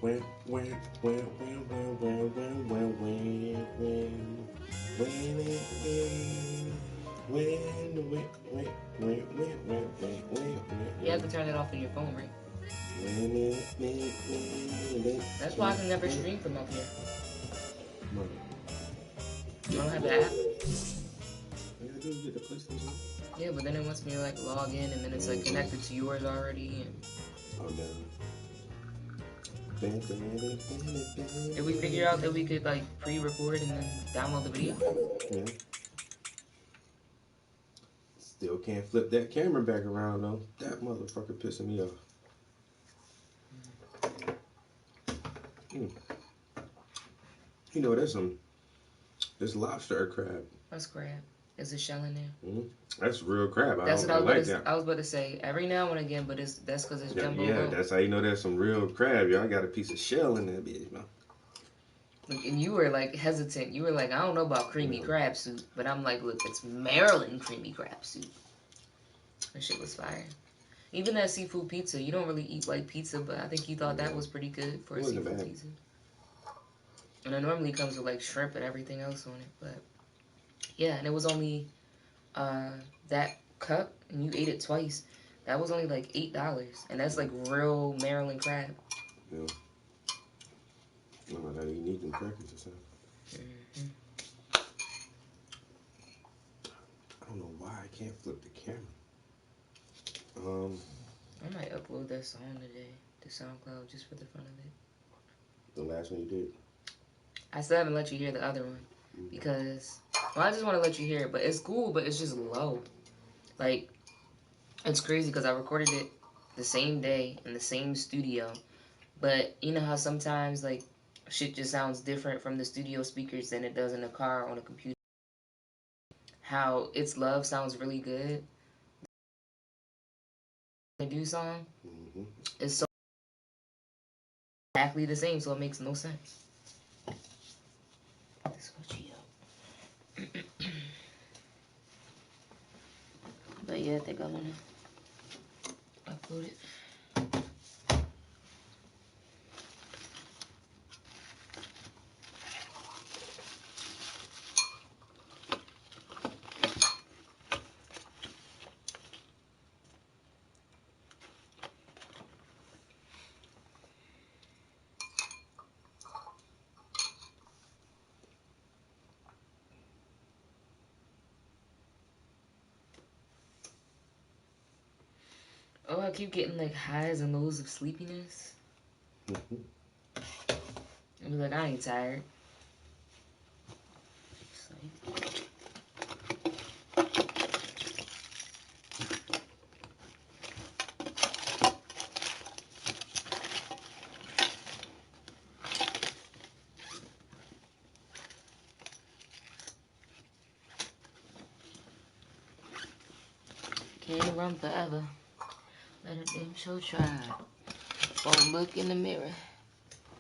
You have to turn it off on your phone, right? That's why I can never stream from up here. You don't have the app? Yeah, but then it wants me to like log in, and then it's like connected to yours already. And... Oh, damn. Did we figure out that we could like pre-record and then download the video? Yeah. Still can't flip that camera back around though. That motherfucker pissing me off. You know, there's lobster or crab. That's crab. There's a shell in there. That's real crab. That's what I was about to say. Every now and again, but that's because it's jumbo. Yeah, that's how you know there's some real crab. Y'all got a piece of shell in that bitch, man. Look, and you were like hesitant. You were like, I don't know about creamy crab soup, but I'm like, look, it's Maryland creamy crab soup. That shit was fire. Even that seafood pizza. You don't really eat white pizza, but I think you thought that was pretty good for a seafood pizza. And it normally comes with like shrimp and everything else on it, but yeah, and it was only that cup, and you ate it twice. That was only like $8, and that's like real Maryland crab. Yeah. No, that ain't eating crackers or something. I don't know why I can't flip the camera. I might upload that song today to SoundCloud just for the fun of it. The last one you did? I still haven't let you hear the other one because, well, I just want to let you hear it, but it's cool, but it's just low. Like, it's crazy because I recorded it the same day in the same studio, but you know how sometimes, like, shit just sounds different from the studio speakers than it does in a car or on a computer? How It's Love sounds really good. The Do song is so exactly the same, so it makes no sense. But yeah, I think I'm gonna upload it. Oh, I keep getting like highs and lows of sleepiness. I'm like, I ain't tired. Can't run forever. Let a damn show try. Won't look in the mirror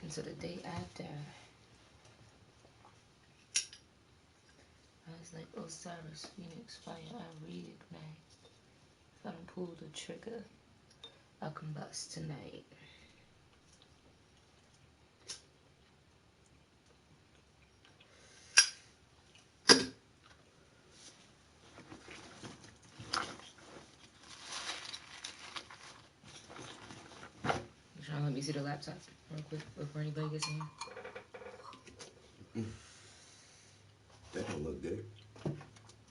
until the day after. I was like Osiris, Phoenix, fire, I reignite. If I don't pull the trigger, I'll combust tonight. You trying to let me see the laptop real quick before anybody gets in here? That don't look good.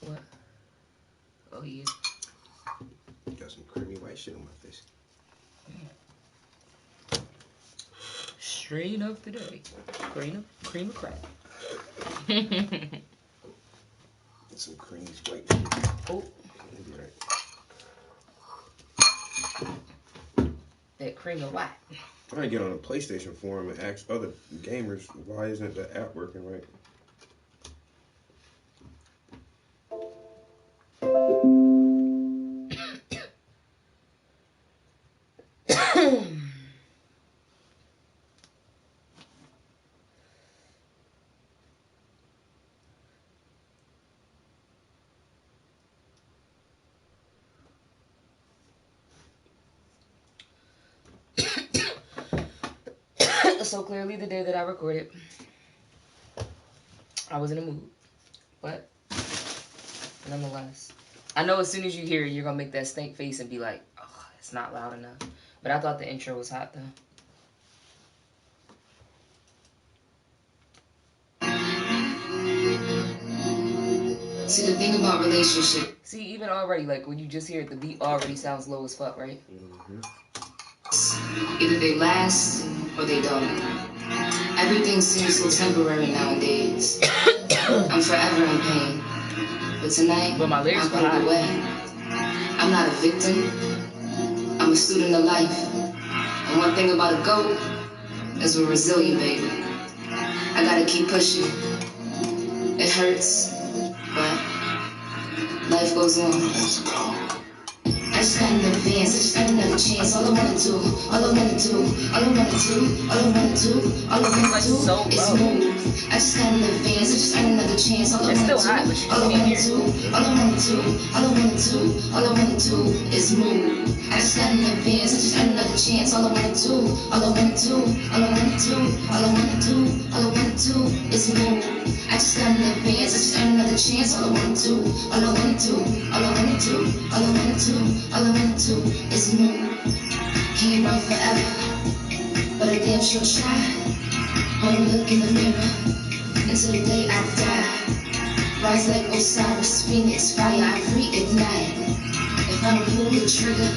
What? Oh, yeah. Got some creamy white shit on my face. Strain of the day. Cream of crab. Some creamy white shit. Oh. Right. That cream of what? I get on a PlayStation forum and ask other gamers, why isn't the app working right? So clearly the day that I recorded, I was in a mood. But nonetheless, I know as soon as you hear it, you're going to make that stank face and be like, oh, it's not loud enough. But I thought the intro was hot, though. See, the thing about relationships. See, even already, like, when you just hear it, the beat already sounds low as fuck, right? Mm-hmm. Either they last or they don't. Everything seems so temporary nowadays. I'm forever in pain. But tonight, I'll put it away. I'm not a victim. I'm a student of life. And one thing about a GOAT is we're resilient, baby. I gotta keep pushing. It hurts, but life goes on. Let's go. I just got an advance, I just got another chance. All I wanna do, all I wanna do, all I wanna do, all I wanna do, all I wanna do is move. I just got an advance, I just got another chance. All I wanna do, all I wanna do, all I wanna do, all I wanna do, all I wanna do is move. I just got an advance, I just got another chance. All I wanna do, all I wanna do, all I wanna do, all I wanna do, all I wanna do is move. I just got an advance, I just got another chance. All I wanna do, all I wanna do, all I wanna do, all I wanna do, all I wanna do is move. Can't run forever, but I damn sure try. Wanna look in the mirror until the day I die. Rise like Osiris, Phoenix, fire I reignite. If I don't pull the trigger,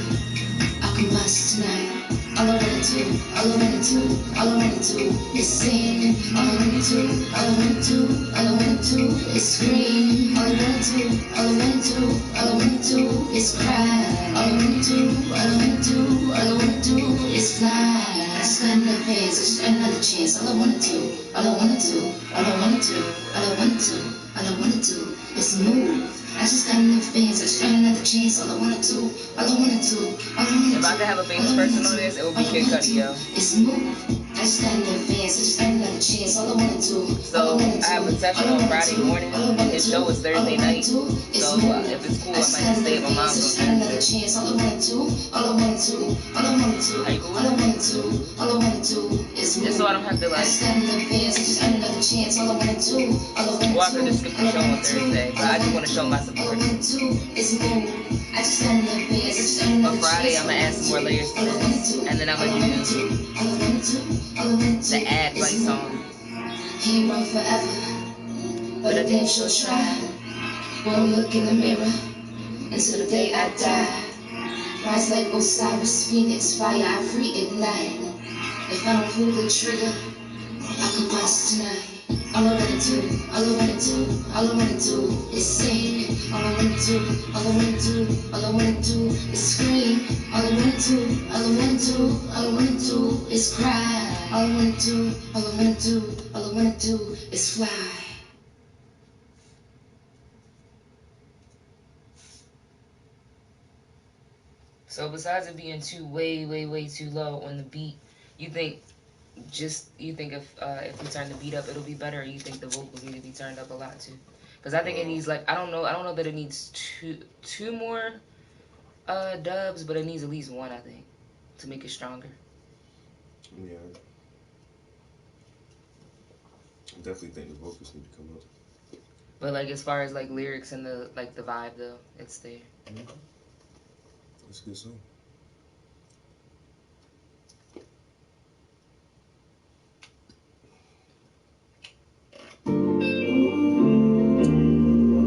I combust tonight. All I wanna do, all I wanna do, all I wanna do is sing. All I wanna do, all I wanna do, all I wanna do is scream. All I wanna do, all I wanna do, all I wanna do is cry. All I wanna do, all I wanna do, all I wanna do is fly. I just got an advance, I just got another chance. All I wanna do, all I wanna do, all I wanna do, all I wanna do, all I wanna do is move. I just got an advance, I just got another chance. All I wanna do, all I wanna do, all I wanna do. If I could have a famous person on this, it would be Kid Cudi, yo. It's move. I just got an advance, I just got another chance. All I wanna do. So I have a session on Friday morning. His show is Thursday night. So if it's cool, I might just stay at my mom's on Thursday. All I wanna do, all I wanna do, all I wanna do, all I wanna do, all I wanna do is move. Just so I don't have to like. I just got an advance, I just got another chance. All I wanna do, all I wanna do. Well, I could just skip the show on Thursday, but I just want to show my support. But Friday, I'm gonna add some more layers to this, and then I'm gonna do the ad like song. Can't run forever, but I damn sure try. Won't look in the mirror until the day I die. Rise like Osiris, Phoenix, fire I reignite. If I don't pull the trigger, I could bust tonight. All I wanna do, all I wanna do, all I wanna do is sing. All I wanna do, all I wanna do, all I wanna do is scream. All I wanna do, all I wanna do, all I wanna do is cry. All I wanna do, all I wanna do, all I wanna do is fly. So besides it being way too low on the beat, you think if we turn the beat up, it'll be better, or you think the vocals need to be turned up a lot too? Because I think it needs like I don't know that it needs two more dubs, but it needs at least one, I think, to make it stronger. Yeah, I definitely think the vocals need to come up. But like as far as like lyrics and the vibe though, it's there. Mm-hmm. That's a good song.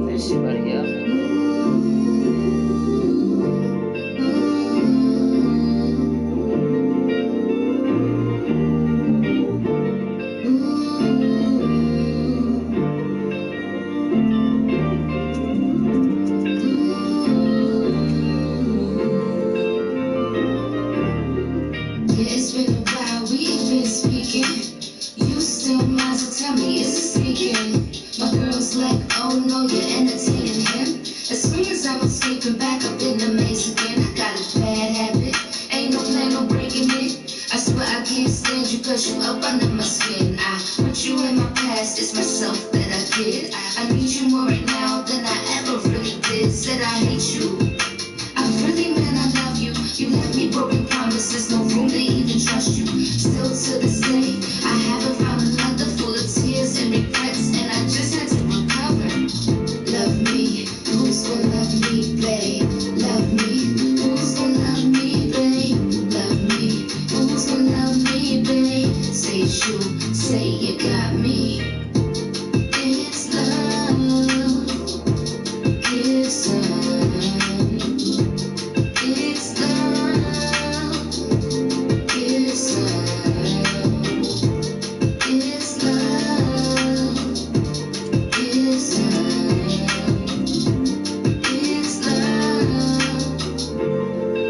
That shit about to get up. It's been a while, we've been speaking. You still mind to tell me it's speaking. My girl's like, oh no, you're entertaining him. As soon as I'm escaping back up in the maze again, I got a bad habit, ain't no plan on breaking it. I swear I can't stand you cause you up under my skin. I put you in my past, it's myself that I did. I need you more right now than I ever really did. Said I hate you, I really meant I love you. You left me broken promises, no room to even trust you. Still to this day, you say you got me. It's love, give some. It's love, give some. It's love, give some. It's love,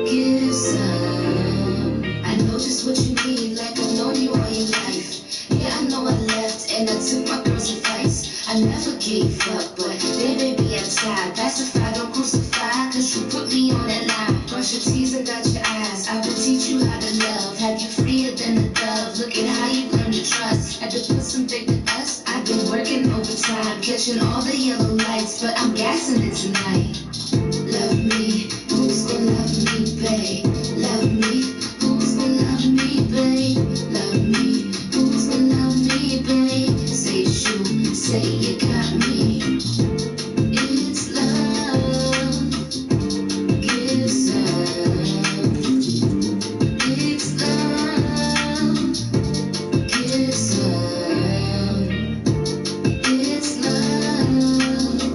give some. I know just what you need, like I've known you all your life. Yeah, I know I left and I took my girl's advice. I never gave up, but then baby I tried. Pacify, don't crucify, cause you put me on that line. Brush your teeth and dot your eyes. I will teach you how to love, have you freer than a dove. Look at how you learn to trust. Had to put some faith in us. I've been working overtime, catching all the yellow lights, but I'm gassing it tonight. Love me, who's gonna love me, babe? Love me, who's gonna love me, babe? Love me, who's gonna love me, babe? Say you, say you got me. It's love, give some. It's love, give some. It's love,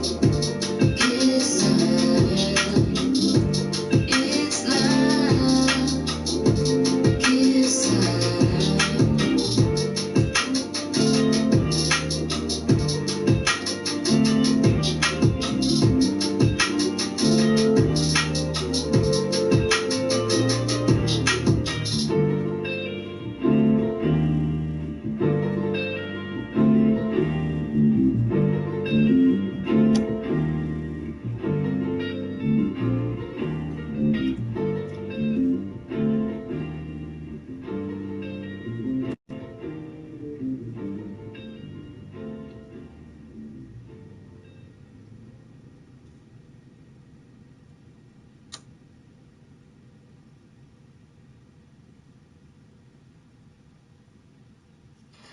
give some. It's love, give some.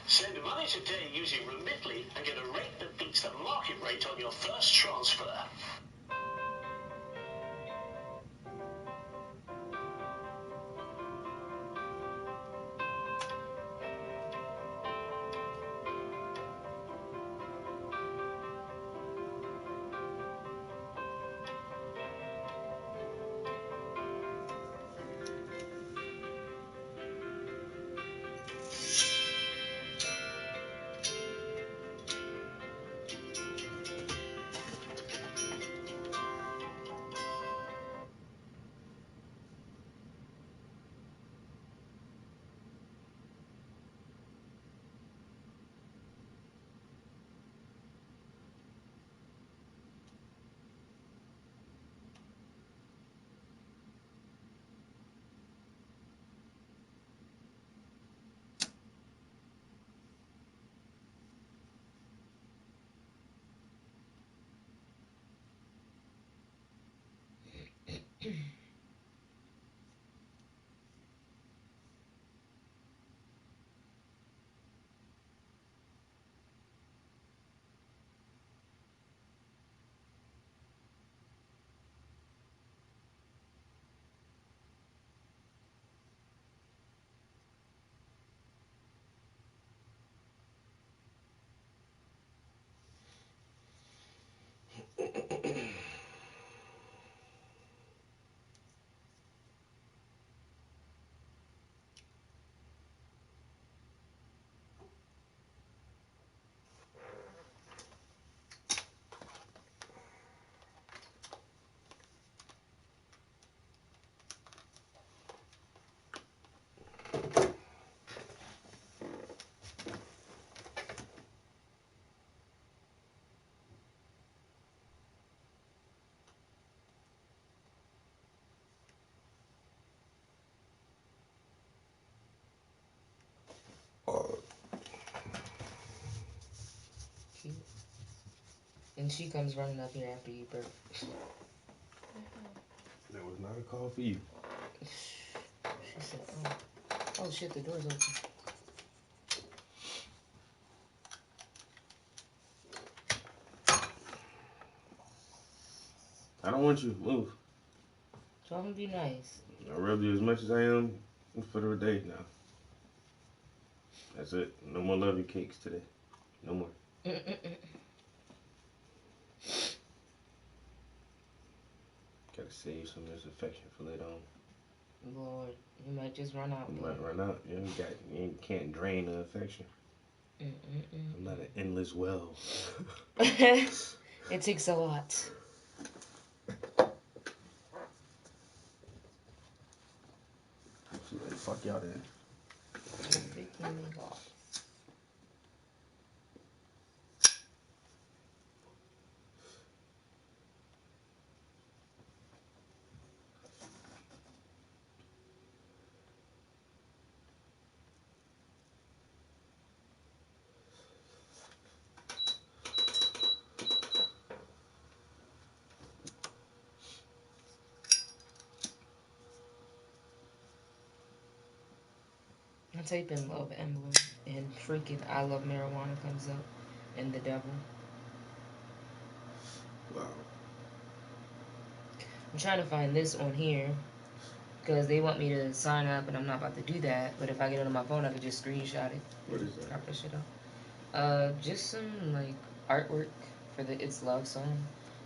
Send money today using Remitly and get a rate that beats the market rate on your first transfer. Cute. And she comes running up here after you burp. That was not a call for you. She said, oh shit, the door's open. I don't want you to move. So I'm gonna be nice. I love you as much as I am for the day now. That's it. No more lovey cakes today. No more. Gotta save some of this affection for later on. Lord, you might just run out. You might run out. You can't drain the affection. I'm not an endless well. It takes a lot. Fuck y'all then. I type in Love Emblem and freaking I Love Marijuana comes up and the devil. Wow. I'm trying to find this on here because they want me to sign up and I'm not about to do that. But if I get it on my phone, I could just screenshot it. What is that? Crop that shit up. Just some like artwork for the It's Love song.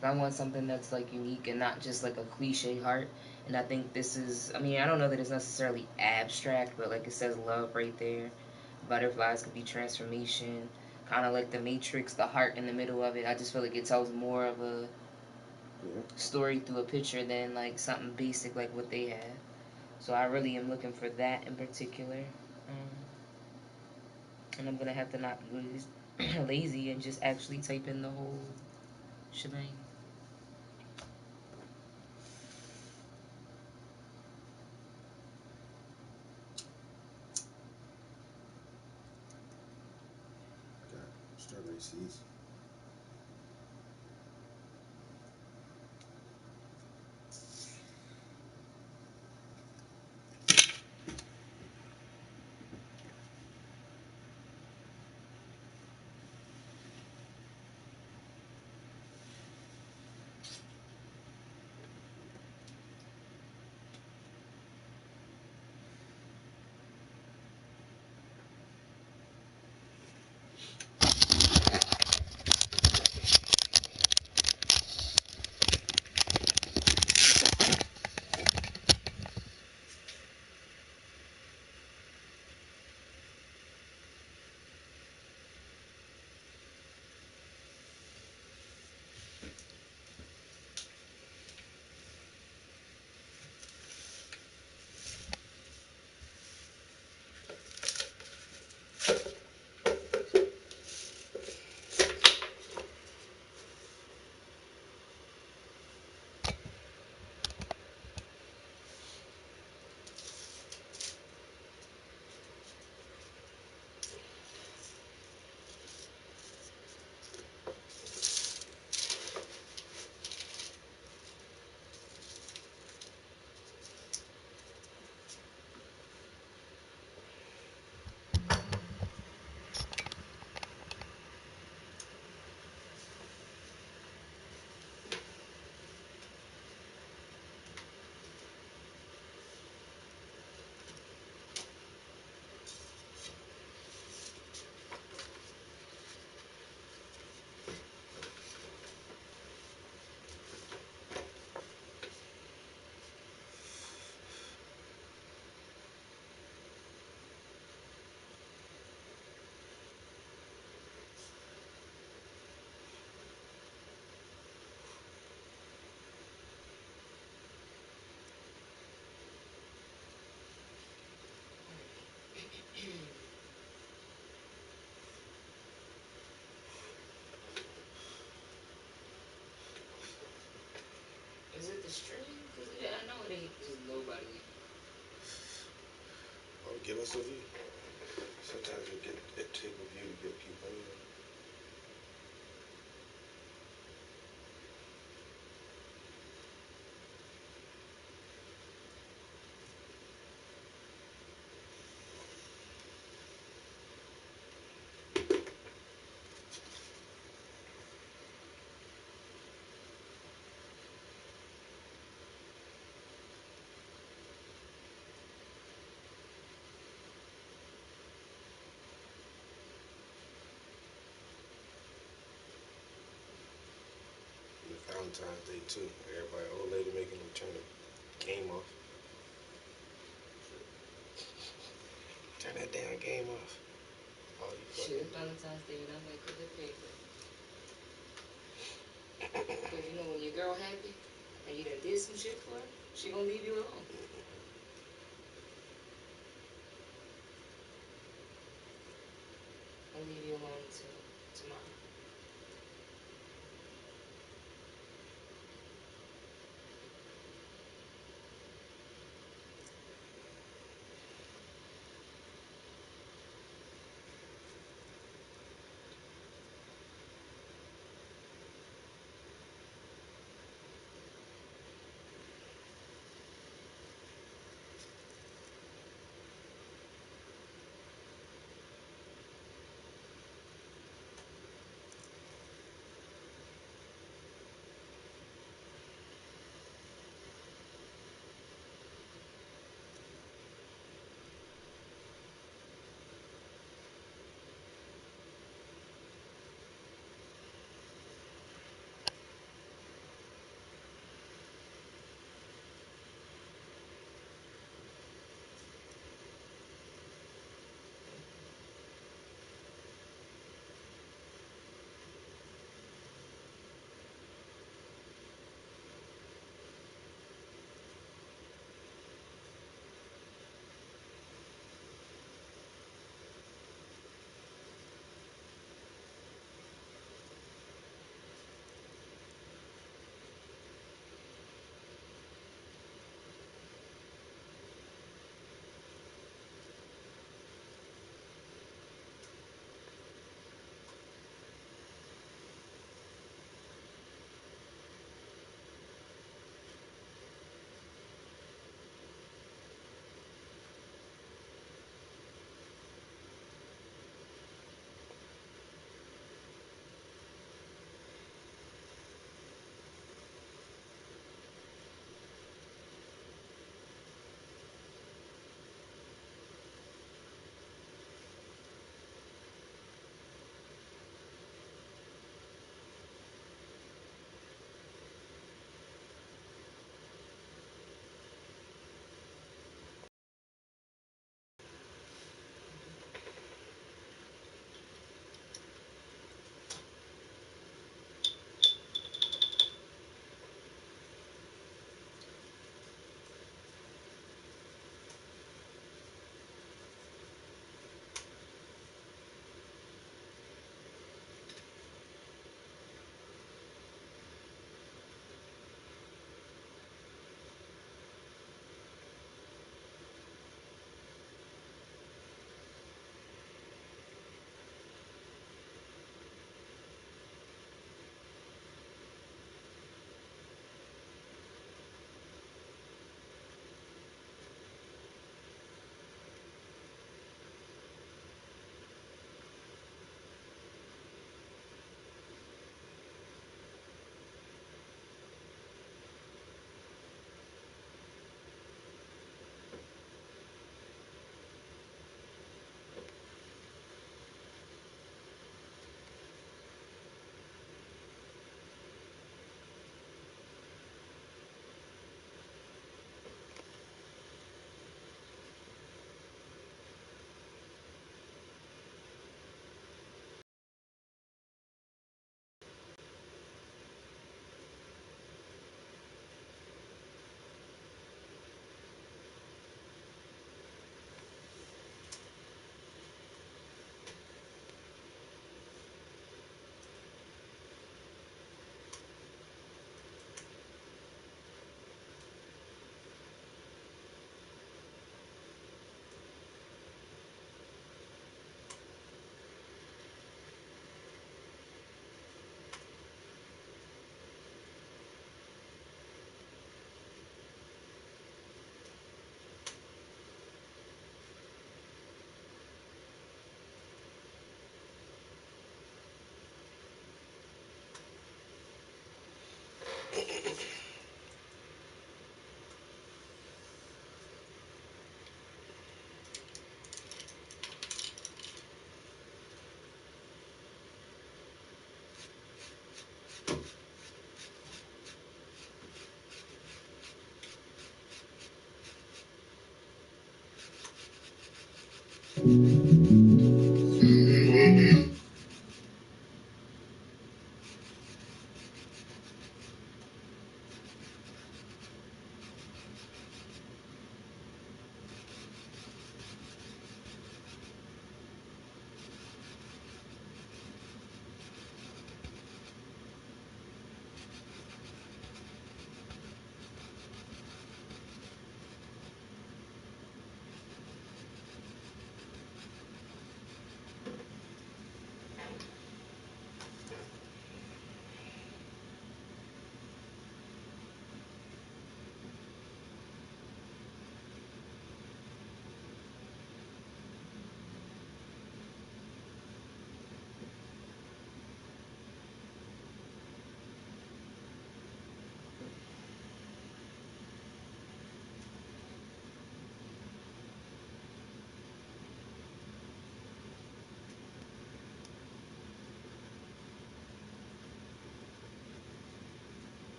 I want something that's like unique and not just like a cliche heart. And I think this is, I mean, I don't know that it's necessarily abstract, but like it says love right there. Butterflies could be transformation. Kind of like the Matrix, the heart in the middle of it. I just feel like it tells more of a story through a picture than like something basic like what they had. So I really am looking for that in particular. And I'm going to have to not be lazy and just actually type in the whole shebang. Got strawberry seeds. Is it the stream? Cause I know it ain't just nobody. Oh, give us a view. Sometimes you get it take a view to get people in. Valentine's Day too. Everybody, old lady making them turn the game off. Turn that damn game off. Oh, you Shit, fucking. it's Valentine's Day and I might cook a paper. Because you know when your girl happy and you done did some shit for her, she gonna leave you alone. I'll leave you alone until tomorrow.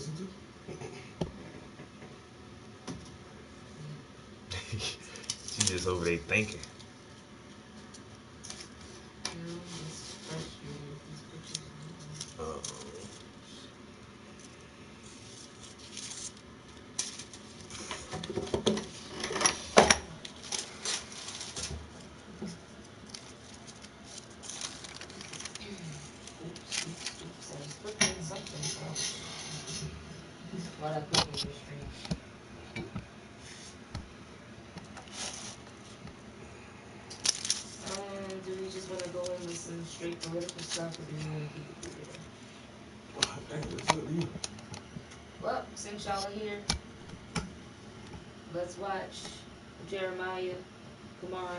She just over there thinking. Oops, I was clicking something. What I put in your stream. Do we just want to go and listen straight political stuff, or do we want to keep it real? Well, since y'all are here, let's watch Jeremiah. Come on.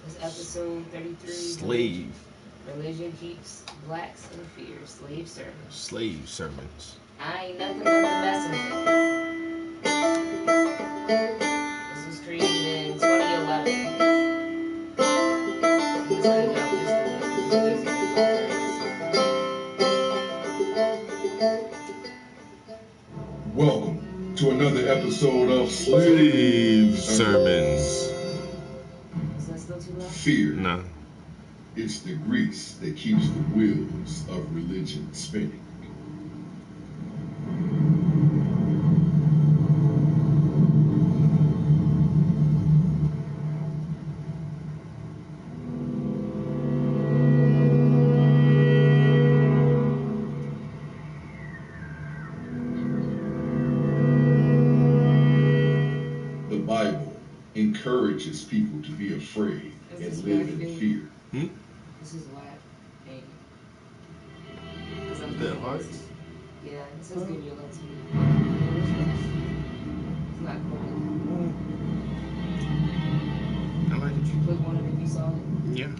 It's episode 33. Slave. Religion keeps blacks in fear. Slave sermons. Slave sermons. I ain't nothing but the messenger. This was created in 2011. Let's take out just the music. Welcome to another episode of Slave sermons. Is that still too loud? Fear. Nah. It's the grease that keeps the wheels of religion spinning. The Bible encourages people to be afraid and live in fear. This is why. Hey. The hearts? Yeah, it says give your love to me. It's not cool. I like Did you click one of it if you saw it? it. Yeah.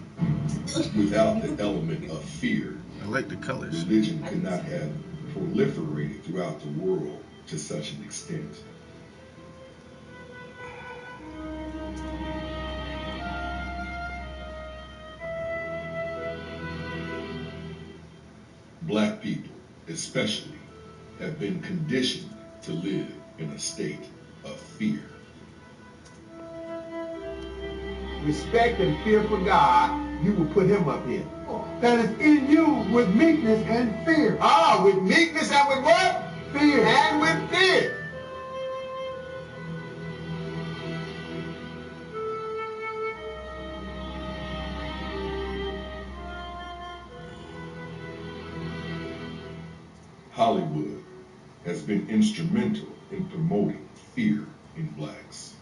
Without the element of fear, I like the colors. religion could not have proliferated throughout the world to such an extent. Black people, especially, have been conditioned to live in a state of fear. Respect and fear for God, you will put him up here. That is in you with meekness and fear. Ah, with meekness and with what? Fear. And with fear. Hollywood has been instrumental in promoting fear in blacks.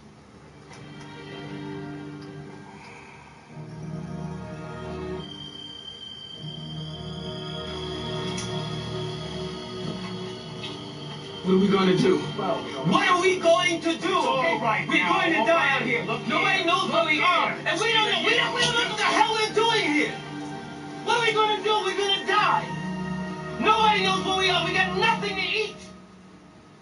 What are we going to do? What are we going to do? Okay, right we're now, going to all die right. out here. Look Nobody here. knows where we Look are, here. and we don't know. We don't know what the hell we're doing here. What are we going to do? We're going to die. Nobody knows where we are. We got nothing to eat.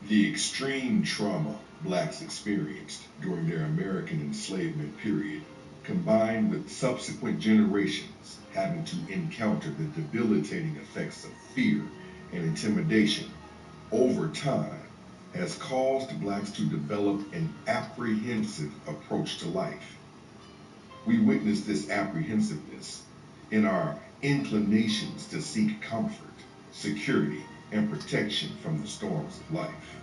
The extreme trauma blacks experienced during their American enslavement period, combined with subsequent generations having to encounter the debilitating effects of fear and intimidation over time, has caused blacks to develop an apprehensive approach to life. We witness this apprehensiveness in our inclinations to seek comfort, security, and protection from the storms of life.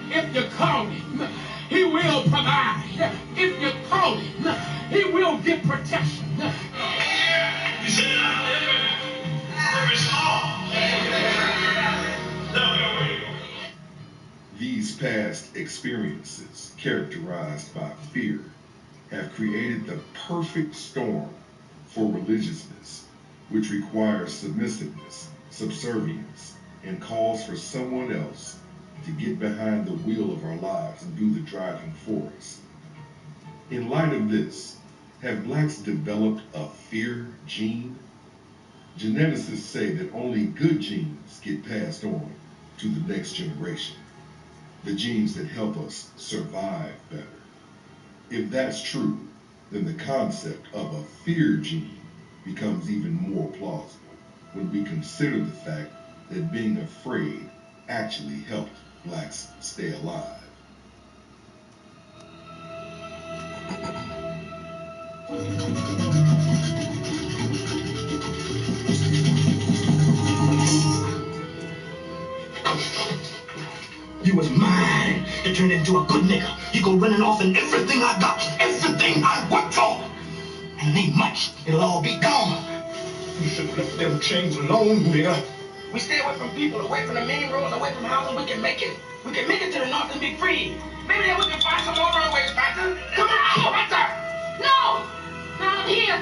If you call him, he will provide. If you call him, he will give protection. You said every small. These past experiences, characterized by fear, have created the perfect storm for religiousness, which requires submissiveness, subservience, and calls for someone else to get behind the wheel of our lives and do the driving for us. In light of this, have blacks developed a fear gene? Geneticists say that only good genes get passed on to the next generation, the genes that help us survive better. If that's true, then the concept of a fear gene becomes even more plausible. when we consider the fact that being afraid actually helped blacks stay alive. You was mine. You turned into a good nigga. You go running off and everything I got, everything I worked for. And it ain't much. It'll all be gone. You should have left them chains alone, nigga. We stay away from people, away from the main roads, away from houses. We can make it. We can make it to the north and be free. Maybe then we can find some more runways, Panther. Come on, Panther! No! No, I'm here.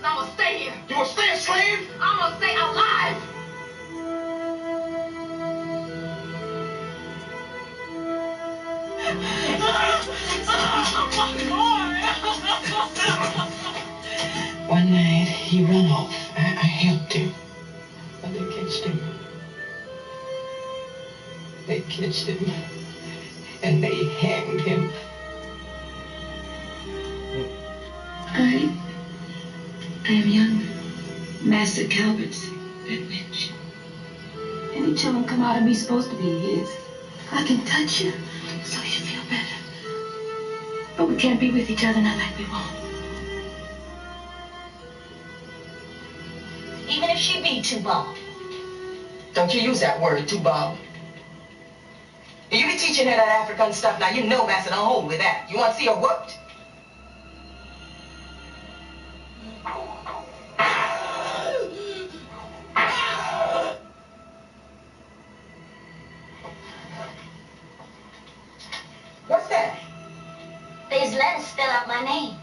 No, I'm gonna stay here. You will stay a slave? I'm gonna stay alive. One night, he ran off. I helped him. But they catched him. They catched him. And they hanged him. I am young Master Calvert's that witch. Any children come out of me supposed to be his. I can touch you, so you feel better. But we can't be with each other not like we want. Even if she be too bold. Don't you use that word, too, Bob. You be teaching her that African stuff. Now, you know Master don't hold with that. You want to see her whooped? What's that? There's letters spell out my name.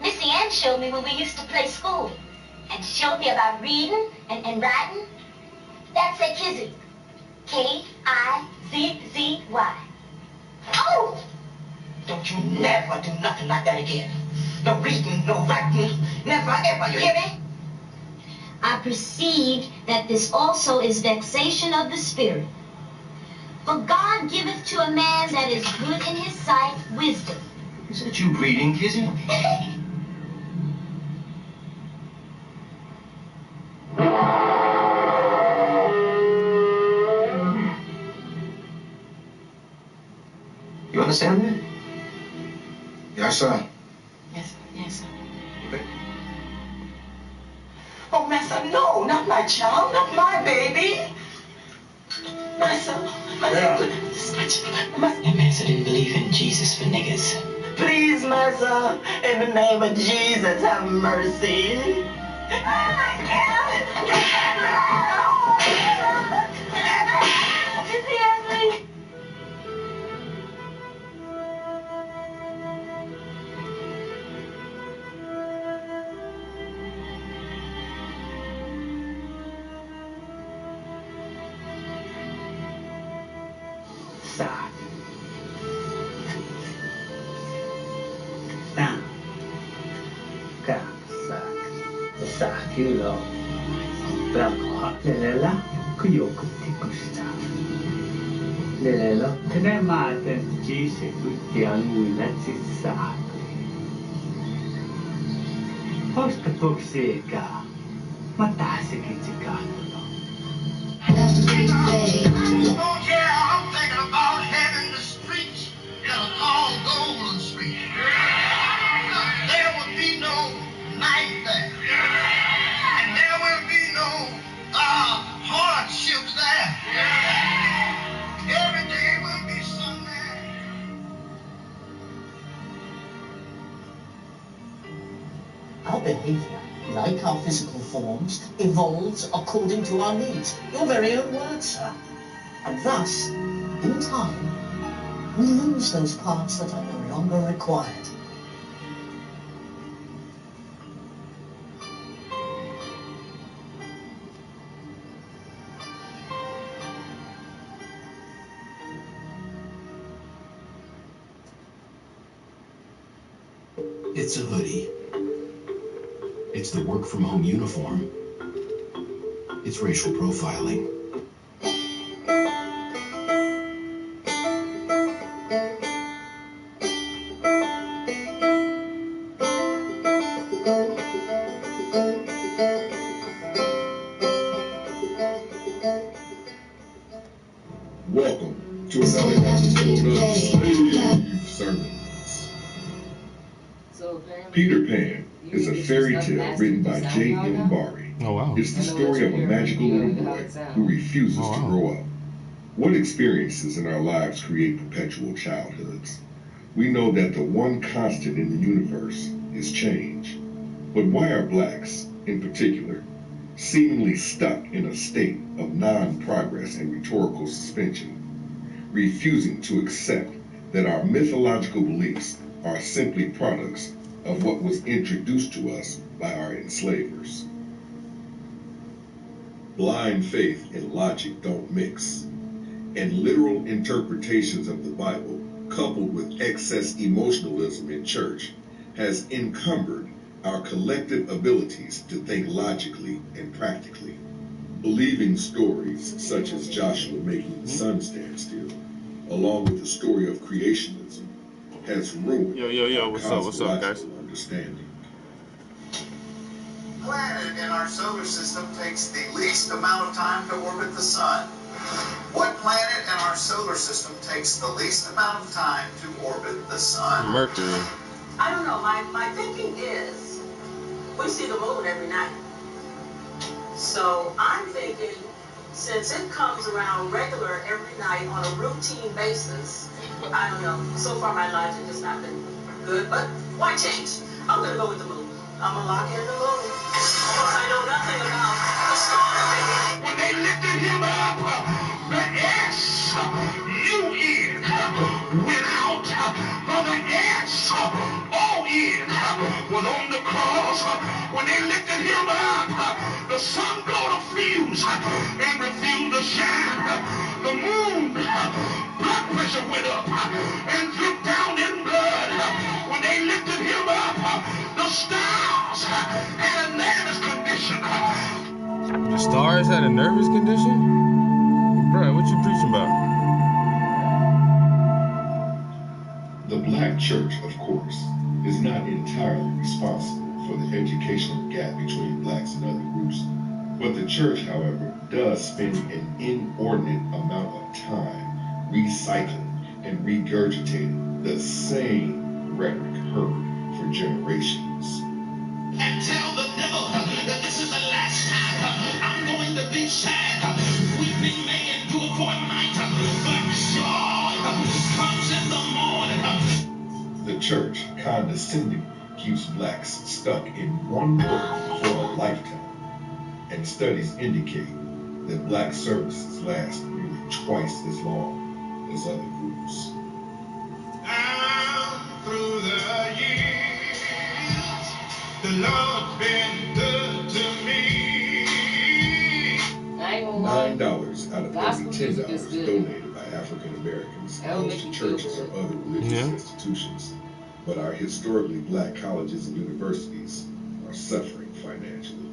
Missy Ann showed me when we used to play school. And showed me about reading and writing. That's a Kizzy. K-I-Z-Z-Y. Oh! Don't you never do nothing like that again. No reading, no writing. Never, ever. You hear me? I perceive that this also is vexation of the spirit. For God giveth to a man that is good in his sight wisdom. Is that you reading, Kizzy? You understand me? Yes, sir. Yes, sir. Oh, Master, no, not my child, not my baby. Master, that Master didn't believe in Jesus for niggas. Please, Master, in the name of Jesus, have mercy. Sak. Sak. Sak. Sakilo. Blanco. Lelela. Kuyoko tikusta. Lelelo. Tenematen jise kutianguina tsissak. Posta toksiika. Matasikitsikanto. Oh yeah, I'm thinking about having the streets all golden street. There will be no night there. And there will be no hardships there. Every day will be Sunday. Our behavior, like our physical forms, evolves according to our needs. Your very own words, sir. And thus, in time, we lose those parts that are no longer required. It's a hoodie. It's the work-from-home uniform. It's racial profiling. Peter Pan is a fairy tale written by J.M. Barrie. Oh, wow. It's the story of a magical little boy who refuses to grow up. What experiences in our lives create perpetual childhoods? We know that the one constant in the universe is change. But why are blacks, in particular, seemingly stuck in a state of non-progress and rhetorical suspension, refusing to accept that our mythological beliefs are simply products of what was introduced to us by our enslavers? Blind faith and logic don't mix, and literal interpretations of the Bible, coupled with excess emotionalism in church, has encumbered our collective abilities to think logically and practically. Believing stories such as Joshua making the sun stand still, along with the story of creationism, has ruined our what's up, guys? cosmological understanding. Planet in our solar system takes the least amount of time to orbit the sun. What planet in our solar system takes the least amount of time to orbit the sun? Mercury. I don't know. My thinking is we see the moon every night. So I'm thinking, since it comes around regular every night on a routine basis, I don't know. So far my logic has not been good, but why change? I'm gonna go with the moon. I'm gonna lock in the moon. Because I know nothing about the story. When they lifted him up, the S-U-N went out. For the S-O-N was on the cross. When they lifted him up, the sun blew a fuse and refused to shine. The moon, blood pressure went up and dripped down in blood. When they lifted him up, the stars had a nervous condition. The stars had a nervous condition? Bro, what you preaching about? The black church, of course, is not entirely responsible for the educational gap between blacks and other groups. But the church, however, does spend an inordinate amount of time recycling and regurgitating the same rhetoric heard for generations. And tell the devil that this is the last time I'm going to be sad. Weeping may endure for a night, but joy comes in the morning. The church condescendingly keeps blacks stuck in one work for a lifetime, and studies indicate that black services last nearly twice as long as other groups. Down through the years, the Lord's been good to me. $9 out of every $10 donated by African Americans goes to churches or other religious institutions. But our historically black colleges and universities are suffering financially.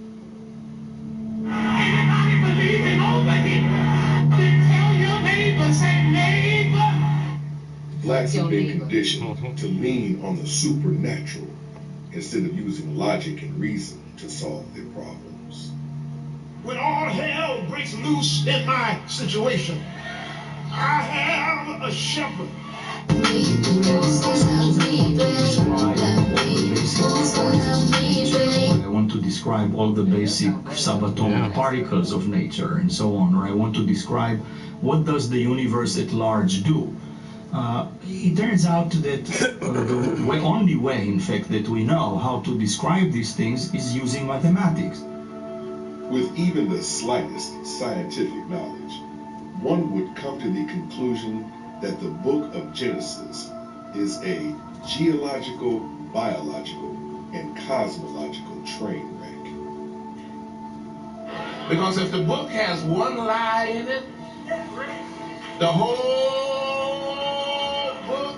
Anybody believing over here? Then tell your neighbor, say neighbor. Blacks have been conditioned to lean on the supernatural instead of using logic and reason to solve their problems. When all hell breaks loose in my situation, I have a shepherd. I want to describe all the basic subatomic particles of nature and so on, or I want to describe what does the universe at large do. It turns out that the only way, in fact, that we know how to describe these things is using mathematics. With even the slightest scientific knowledge, one would come to the conclusion that the book of Genesis is a geological, biological, and cosmological train wreck. Because if the book has one lie in it, the whole book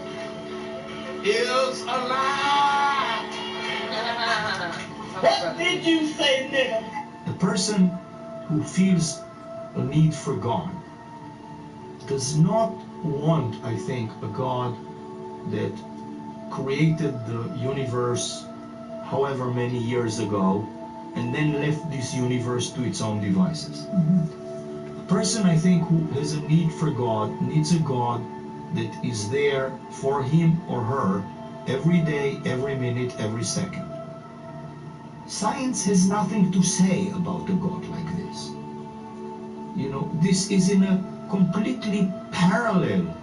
is a lie. What did you say, nigga? The person who feels a need for God does not want, I think, a God that created the universe however many years ago and then left this universe to its own devices. A person, I think, who has a need for God needs a God that is there for him or her every day, every minute, every second. Science has nothing to say about a God like this. You know, this is in a completely parallel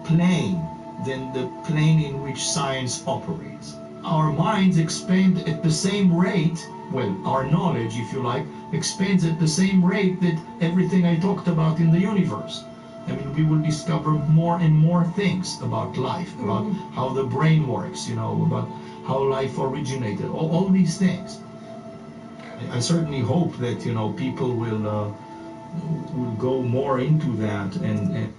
plane than the plane in which science operates. Our minds expand at the same rate, well, our knowledge, if you like, expands at the same rate that everything I talked about in the universe. I mean, we will discover more and more things about life, about how the brain works, you know, about how life originated, all these things. I certainly hope that, you know, people will go more into that and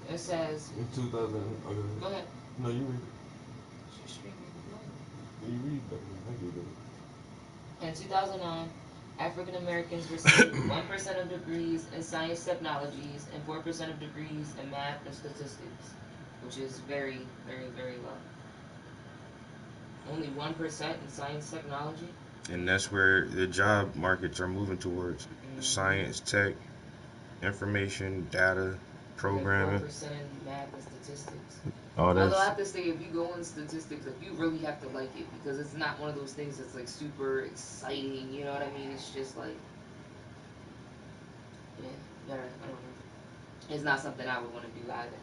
It says. In 2000. Okay. Go ahead. No, you read She's streaming. it. You read that. I get it. In 2009, African Americans received 1% of degrees in science technologies and 4% of degrees in math and statistics, which is very, very, very low. Only 1% in science technology? And that's where the job markets are moving towards. Science, tech, information, data, programming. 4% in math and statistics. Oh, Although I that's have to say, if you go in statistics, like, you really have to like it because it's not one of those things that's like super exciting. You know what I mean? It's just like, yeah, I don't know. It's not something I would want to do either.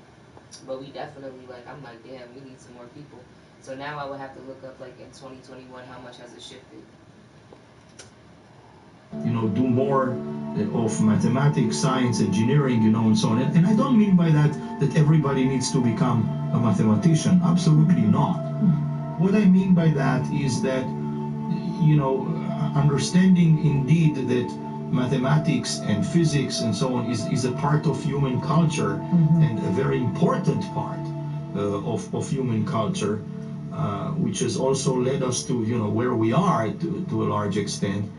But we definitely I'm like, damn, we need some more people. So now I would have to look up like in 2021 how much has it shifted. you know, do more of mathematics, science, engineering, you know, and so on. And I don't mean by that everybody needs to become a mathematician. Absolutely not. What I mean by that is that, you know, understanding indeed that mathematics and physics and so on is a part of human culture and a very important part of human culture, which has also led us to, you know, where we are to a large extent.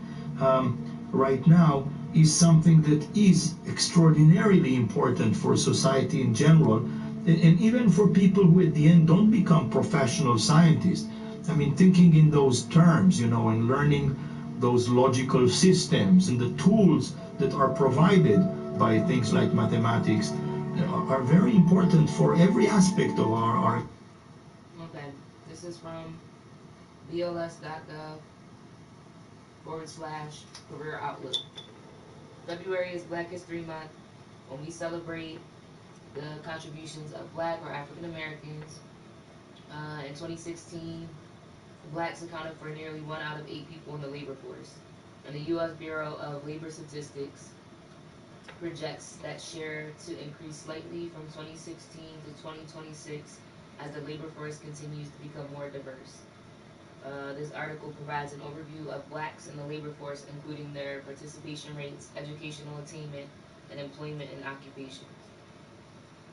Right now is something that is extraordinarily important for society in general, and even for people who at the end don't become professional scientists. I mean, thinking in those terms, you know, and learning those logical systems and the tools that are provided by things like mathematics are very important for every aspect of our Okay, this is from BLS.gov/career outlook. February is Black History Month, when we celebrate the contributions of Black or African Americans. In 2016, Blacks accounted for nearly 1 out of 8 people in the labor force. And the U.S. Bureau of Labor Statistics projects that share to increase slightly from 2016 to 2026 as the labor force continues to become more diverse. This article provides an overview of Blacks in the labor force, including their participation rates, educational attainment, and employment and occupations.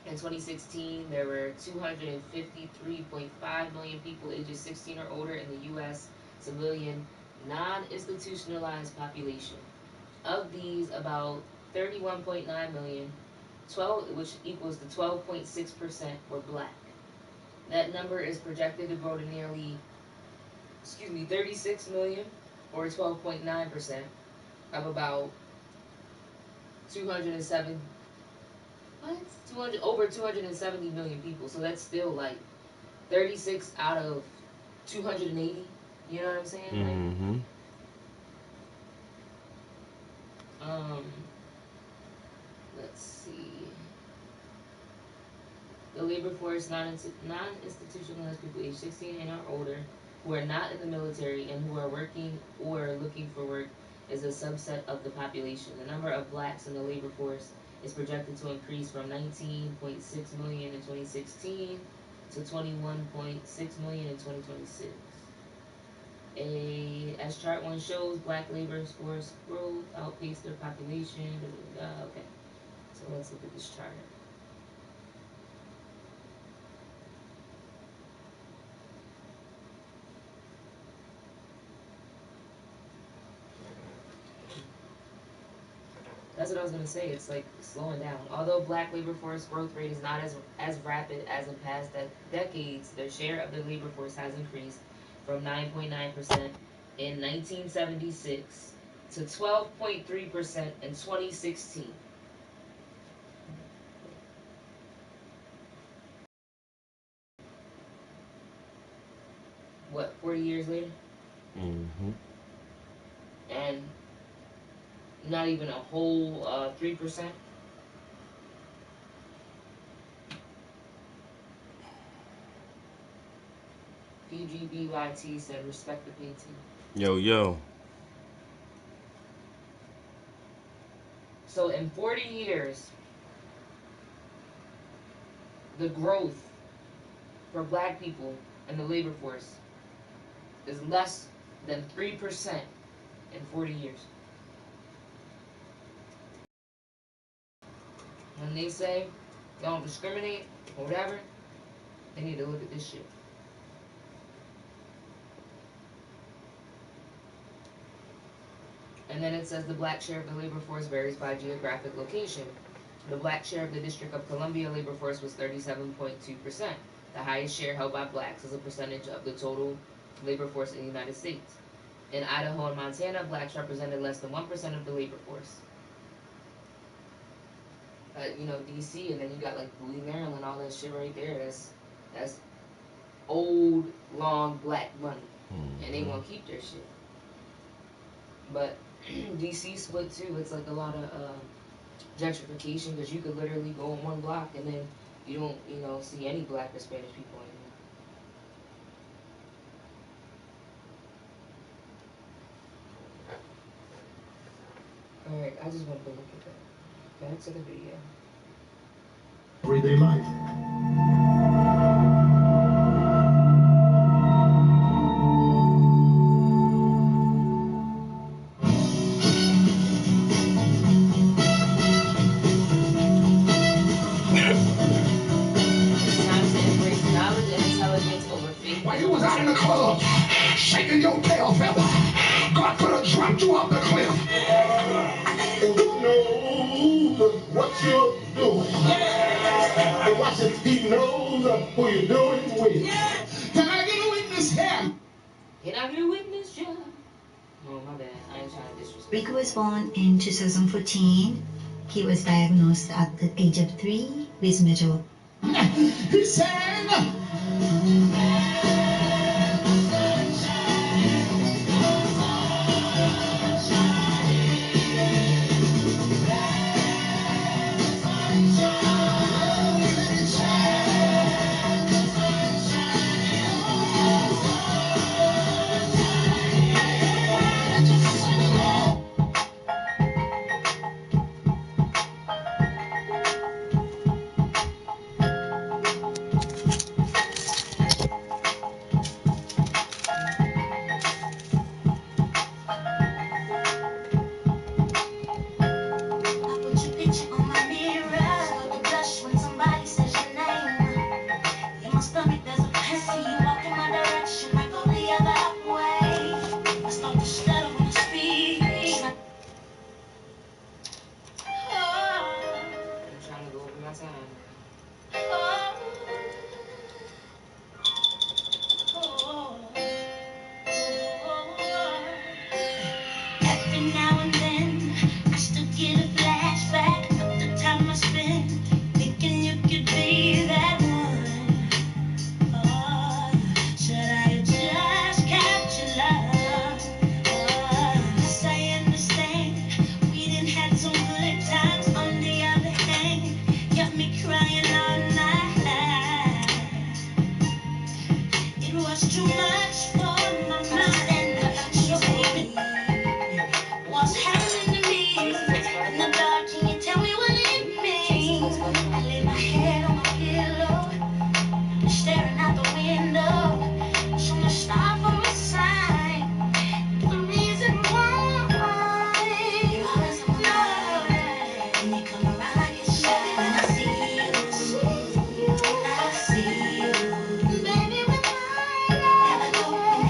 In 2016, there were 253.5 million people ages 16 or older in the U.S. civilian non-institutionalized population. Of these, about 31.9 million, which equals to 12.6%, were Black. That number is projected to grow to nearly 36 million, or 12.9%, of about 270 million people. So that's still like 36 out of 280. You know what I'm saying? Mm-hmm. Let's see. The labor force, non-institutionalized people age 16 and or older, who are not in the military and who are working or looking for work, is a subset of the population. The number of Blacks in the labor force is projected to increase from 19.6 million in 2016 to 21.6 million in 2026. As chart 1 shows, Black labor force growth outpaced their population. Okay, so let's look at this chart. That's what I was going to say. It's like slowing down. Although Black labor force growth rate is not as rapid as in past decades, their share of the labor force has increased from 9.9% in 1976 to 12.3% in 2016. what, 40 years later? Mm-hmm. And not even a whole 3%. PGBYT said respect the PT. Yo. So in 40 years, the growth for black people in the labor force is less than 3% in 40 years. When they say they don't discriminate or whatever, they need to look at this shit. And then it says the black share of the labor force varies by geographic location. The black share of the District of Columbia labor force was 37.2%, the highest share held by blacks as a percentage of the total labor force in the United States. In Idaho and Montana, blacks represented less than 1% of the labor force. DC, and then you got like Bowie, Maryland, all that shit right there. That's old, long black money, and they want to keep their shit. But DC split too. It's like a lot of gentrification because you could literally go on one block and then you don't see any black or Spanish people anymore. All right, I just wanted to look at that. Back to the video. Everyday life. It's time to embrace knowledge and intelligence over faith. While you was out in the club, shaking your tail feather, God could have dropped you off the cliff. And who knows what you're doing? And watch it, he knows who you're doing with. Can I get a witness here? Can I get a witness, John? Oh, my bad. I ain't trying to disrespect. Rico was born in 2014. He was diagnosed at the age of 3 with major. He sang. Every now and then, I still get a flashback of the time I spent thinking you could be that one. Oh, should I just catch your love? Oh, yes, I understand. We didn't have some good times. On the other hand, got me crying all night. It was too much for my mind. So baby, what's happening to me? In the dark, can you tell me what it means? I lay my head on my pillow, staring out the window. So much star for a sign. The reason why you always on my mind. When you come around, I get shy. When I see you, I see you. Baby, when I never know when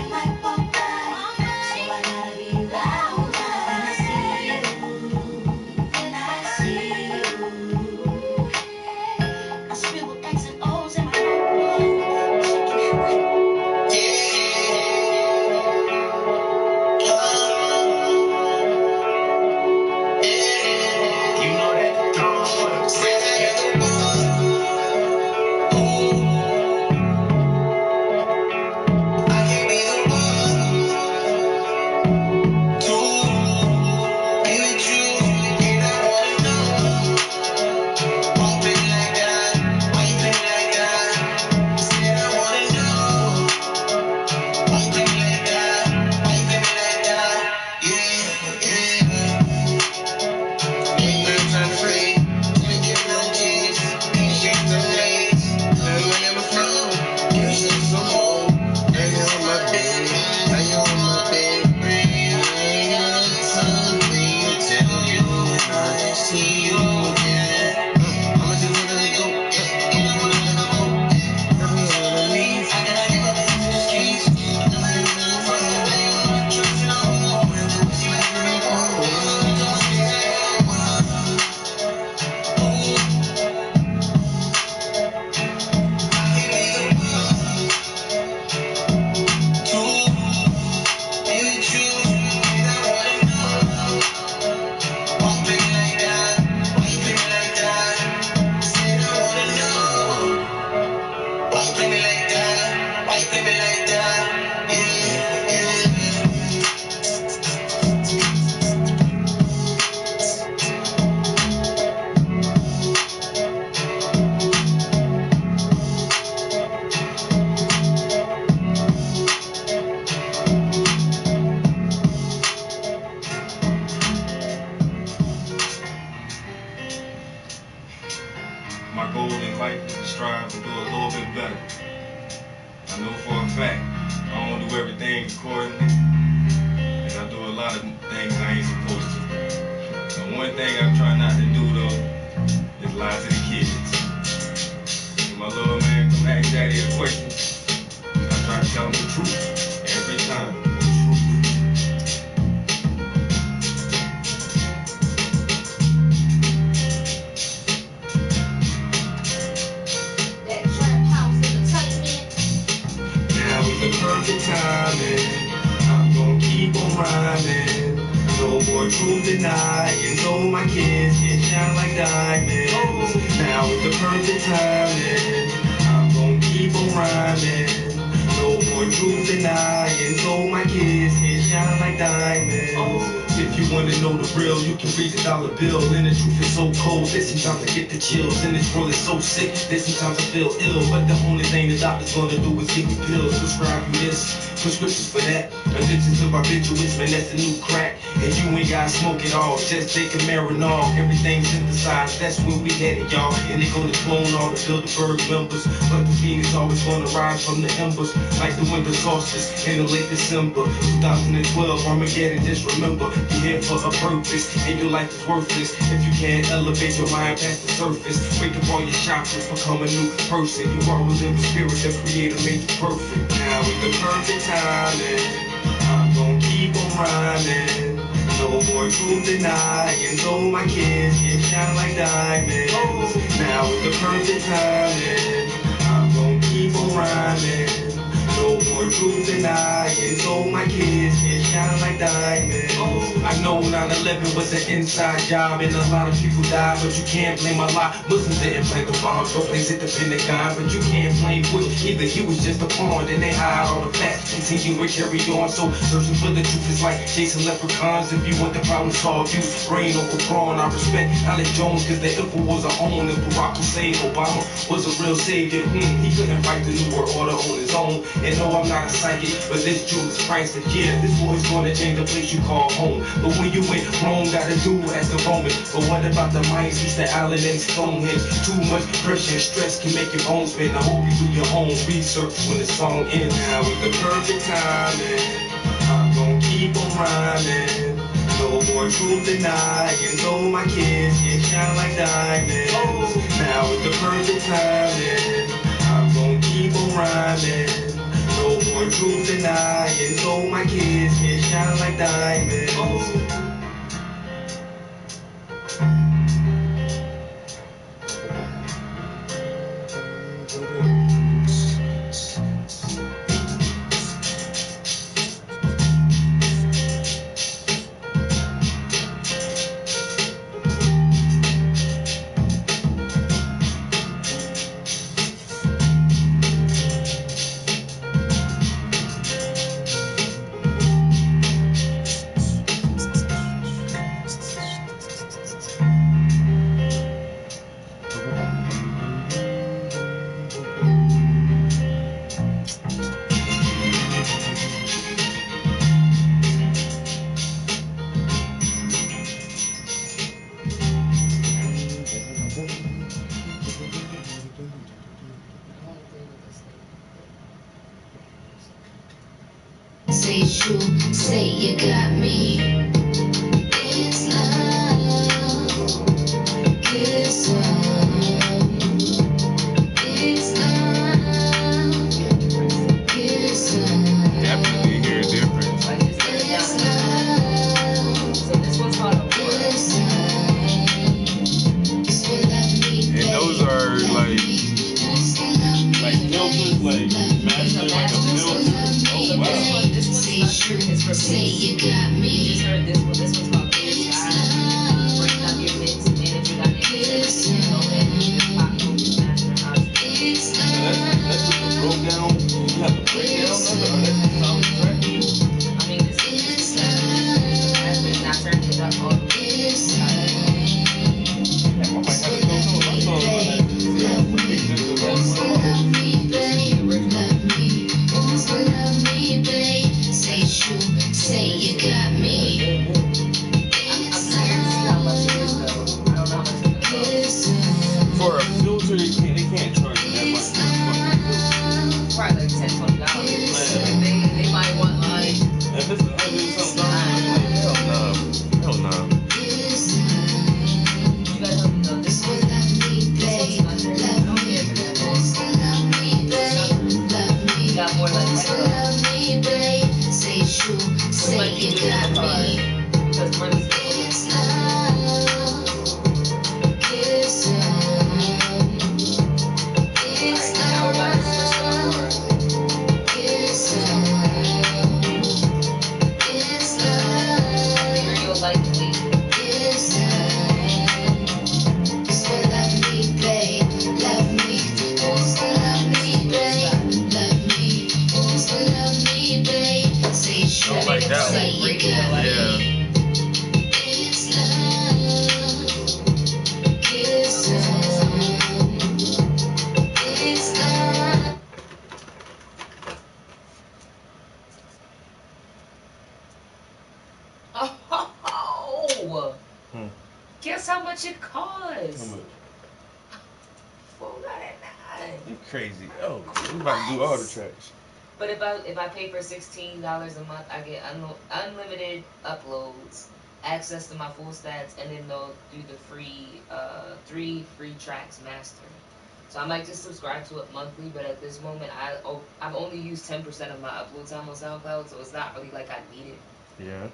a fact. I don't do everything accordingly, and I do a lot of things I ain't supposed to. So one thing I try not to do though is lie to the kids. When my little man come ask daddy a question, I try to tell him the truth every time. Perfect timing, I'm gonna keep on rhyming. No more truth denying, so my kids can shine like diamonds. Now is the perfect timing, I'm gonna keep on rhyming. No more truth denying, so my kids can shine like diamonds. If you wanna know the real, you can read the dollar bill. And the truth is so cold that sometimes I get the chills. And this world is so sick that sometimes I feel ill. But the only thing the doctor's gonna do is give me pills, prescribe you this, prescriptions for that. Addiction to barbiturates, man, that's the new crack. And you ain't gotta smoke it all, just take a Marinol. Everything synthesized, that's where we headed, y'all. And they gonna clone all the Bilderberg members. But the phoenix always gonna rise from the embers, like the winter solstice in the late December 2012. Armageddon, just remember, you're here for a purpose, and your life is worthless if you can't elevate your mind past the surface. Wake up all your chakras, become a new person. You are within the spirit, the creator made you perfect. Now is the perfect timing, I'm gonna keep on rhyming. No more truth denying, so my kids can shine like diamonds. Now is the perfect timing, I'm gonna keep on rhyming. No more truth denying, so my kids can shine like diamonds. I know 9/11 was an inside job and a lot of people died, but you can't blame a lot. Muslims didn't plant the bombs, no place at the Pentagon, but you can't blame Bush either. He was just a pawn, and they hide all the facts, continue to carry on. So searching for the truth is like chasing leprechauns. If you want the problem solved, use brain over brawn. I respect Alex Jones, cause the info was our own. If Barack Hussein Obama was a real savior, he couldn't write the new world order on his own. And no, I'm not a psychic, but this Judas Christ is yeah, this boy's gonna change the place you call home. But when you in Rome, gotta do as the Roman. But what about the minds, Easter Island and Stonehenge? Too much pressure and stress can make your bones bend. I hope you do your own research when the song ends. Now is the perfect timing, I'm gonna keep on rhyming. No more truth denying, so my kids can shine like diamonds. Now is the perfect timing, I'm gonna keep on rhyming. No more truth denying, so my kids can shine like diamonds. Say true, say you got me. It's love, it's love, it's love, it's love. Definitely hear a difference. It's love. So this one's called a It's love. So love me. And those are like filters, like mastering like a filter. Oh wow. Say you got me. You just heard this one. This one's called Clear Sky. Bring up your mix, and if you got any go ahead and pop open master house. That's just the broke down. You have to break down of it, or that's the solid track. I mean, this is not turned it up all the way. I might have to go to my song on that. See how we mix it to Love me, babe. Love me, babe. Say true, say you got me. love me, babe. Say you got me. It's love. It's love. It's love. It's love. It's love. It's love. So love me, babe. Love me. Who's gonna love me, babe? Love me. Who's gonna love me, babe? Say you like that say one. you got me. Yeah. It's love. It's love. It's love. Oh! Hmm. Guess how much it costs? How much? $4.99. You crazy. Oh, we about to do all the tracks. But if I pay for $16 a month, I get unlimited uploads, access to my full stats, and then they'll do the free 3 free tracks mastering. So I might just subscribe to it monthly, but at this moment I've only used 10% of my upload time on SoundCloud, so it's not really like I need it. Yeah.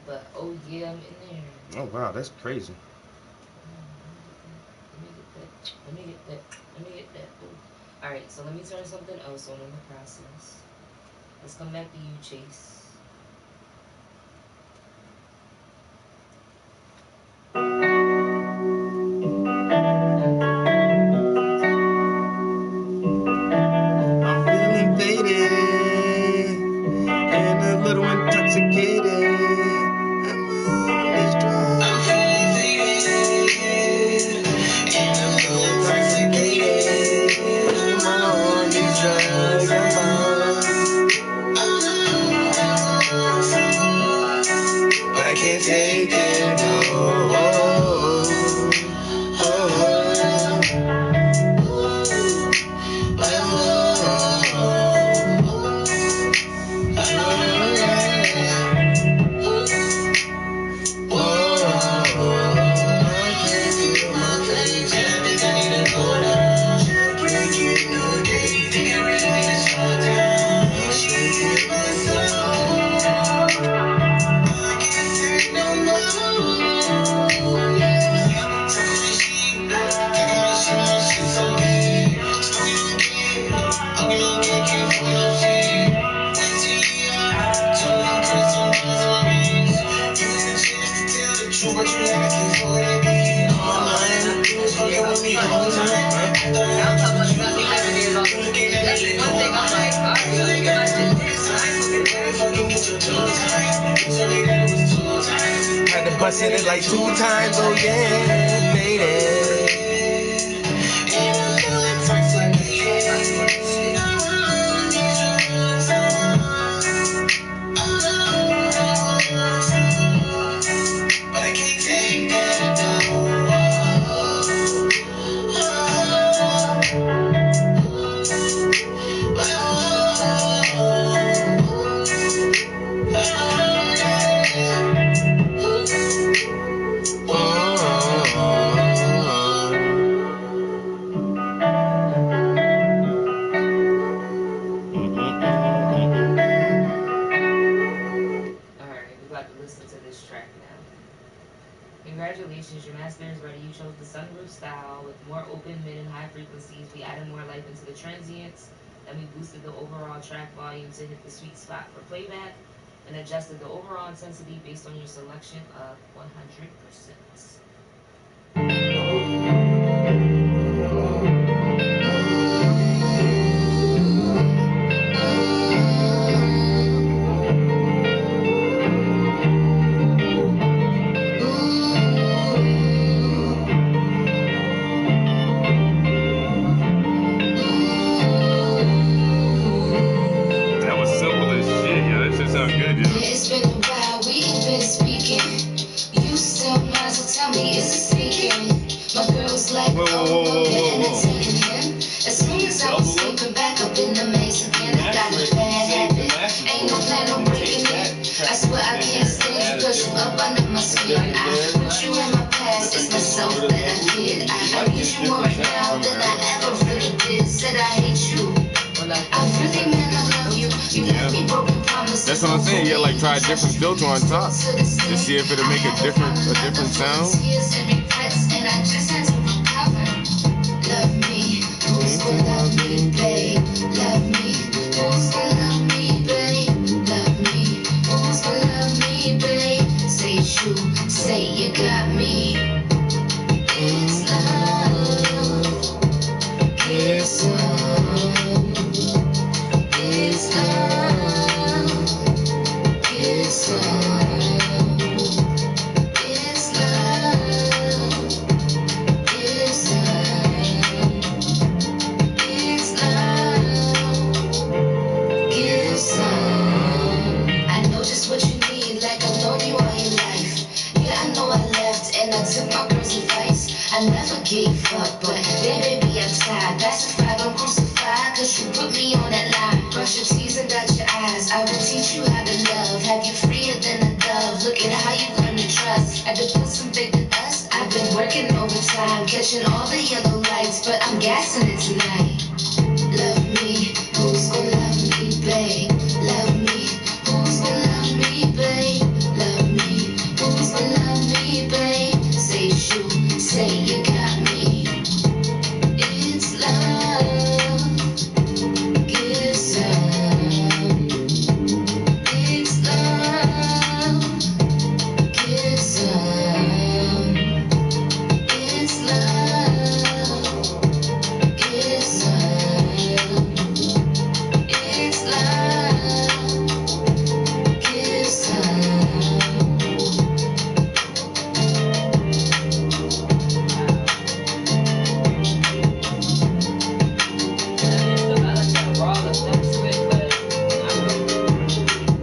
But oh yeah, I'm in there. Oh wow, that's crazy. Let me get that. Ooh. Alright, so let me turn something else on in the process. Let's come back to you, Chase. I'm feeling faded and a little intoxicated. I'm on these drugs. I'm feeling faded and a little intoxicated. I'm on these drugs. But I can't take it no. Had to bust in it like 2 times, oh yeah, lady. But I can't take that Congratulations, your master is ready. You chose the sunroof style with more open, mid, and high frequencies. We added more life into the transients, and we boosted the overall track volume to hit the sweet spot for playback, and adjusted the overall intensity based on your selection of 100%. It's been a while, we've been speaking. You still might as well tell me That's what I'm saying. Yeah, like try a different filter on top to see if it'll make a different sound. Love me, who's gonna love me, babe? Love me, who's gonna love me, babe? Love me, who's gonna love me, babe? Say it's you, say you got me. It's love, it's love, it's love, it's love, it's love, it's love. It's love, give some. I know just what you need, like I've known you all your life. Yeah, I know I left and I took my girl's advice. I never gave up, but then baby I'm tired. Pacify, don't crucify, cause you put me on that line. Brush your teeth and dot your eyes. I will teach you how to love, have you freer than a dove. Look at how you learn to trust. Had to put some faith in us. I've been working overtime, catching all the yellow lights, but I'm gassing it tonight. Love me, who's gonna love me, babe? Love me, who's gonna love me, babe? Love me, who's gonna love me, babe? Say it's you, say you got me. It's love, give some. It's love, give some. It's love, give some. It's love, give some.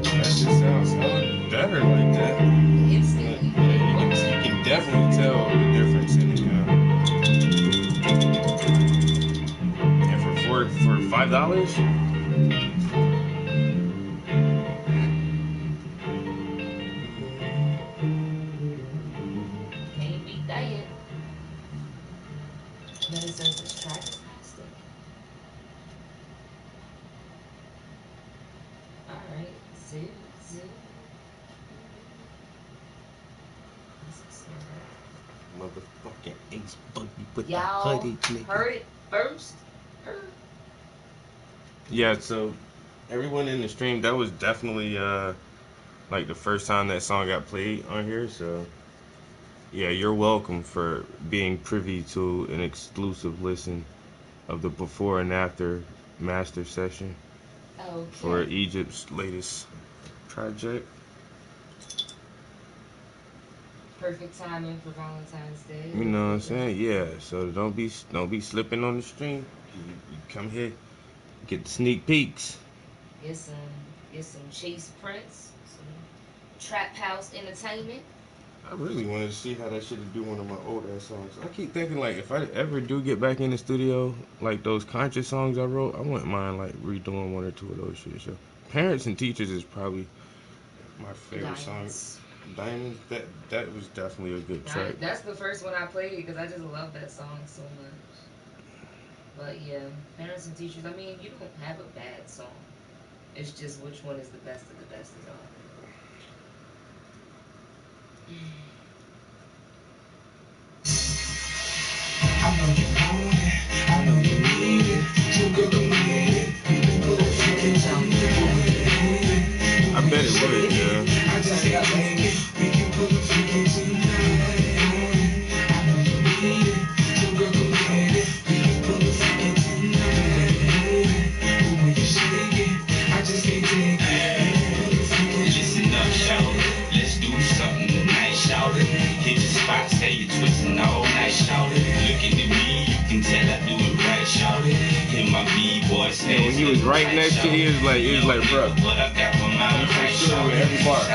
That shit sounds hella better like that. Yeah, you can definitely tell the difference in it, you know. And for $5. Can't beat that yet. Then it says this track is plastic. Alright, zip. Motherfucking Ace Buggy with the Y'all hoodie, nigga. heard it first. Yeah, so everyone in the stream, that was definitely like the first time that song got played on here. So yeah, you're welcome for being privy to an exclusive listen of the before and after master session for Egypt's latest project. Perfect timing for Valentine's Day. You know what I'm saying? Yeah. So don't be slipping on the stream. You come here, get the sneak peeks. Get some Chase Prince, some Trap House Entertainment. I really wanted to see how that shit would do one of my old ass songs. I keep thinking like if I ever do get back in the studio, like those conscious songs I wrote, I wouldn't mind like redoing one or two of those shit. So Parents and Teachers is probably my favorite song. Diamonds, that was definitely a good track. That's the first one I played because I just love that song so much. But yeah, Parents and Teachers, I mean, you don't have a bad song. It's just which one is the best of the best is all. I know you want it, I know you need it. You go get it. You can put a freaking on it. I bet it would, yeah. I just can't take it. We can put a freaking tonight on it. I know you need it. You go get it. We can put a freaking tonight on it. But when you shake it, I just can't take it. Listen up, shout. Let's do something tonight, shout. Hit the spot, say you're twisting all night, shout. Looking at me, you can tell I do it right, shout. Hear my B-boy say. And when he was right next to you, it was like, bro. What I got my mind right, shout. Every part.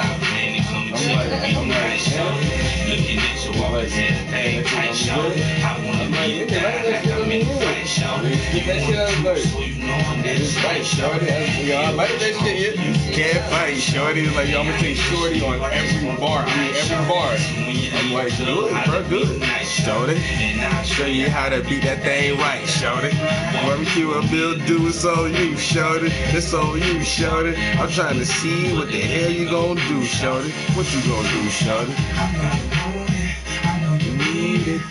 I'm like, looking at your walls, everything tight, shout. I wanna be a guy like I'm in the fight, shout. Get that shit out of the So you know I'm that right, shout. Yeah, I like that shit, yeah. Can't fight Shorty was like, yo, I'm gonna take Shorty on every bar. I mean, every bar. I'm like, good, bro, good. Shorty, show you how to beat that thing right, Shorty. Barbecue and Bill do, it's on you, Shorty. It's on you, Shorty. I'm trying to see what the hell you gonna do, Shorty. What you gonna do, Shorty? You need it.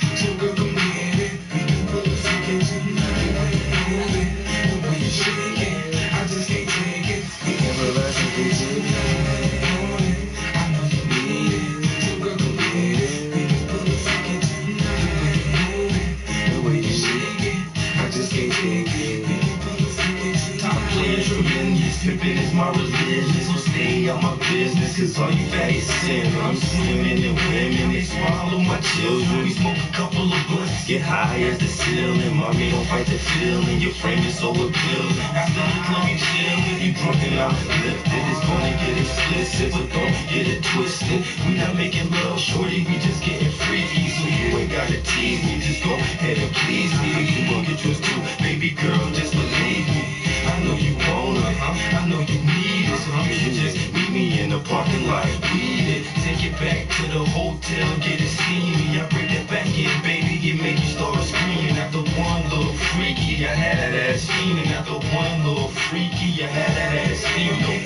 Pimpin' is my religion, so stay out my business, cause all you fatties sin. I'm swimming in women, they swallow my children. We smoke a couple of blunts, get high as the ceiling. Mommy, don't fight the feeling, your frame is so appealing. After the club, you chillin', you drunk and I'm lifted. It's gonna get explicit, but don't get it twisted. We not making love, shorty, we just getting freaky. So you ain't gotta tease me, just go ahead and please me. You gon' get yours too, baby girl, just believe me. I know you wanna, I know you need it, so you should just meet me in the parking lot, beat it. Take it back to the hotel, get it steamy. I break that back in, baby, it make you start screaming. After one little freaky, I had that ass steaming. After one little freaky, I had that ass steaming.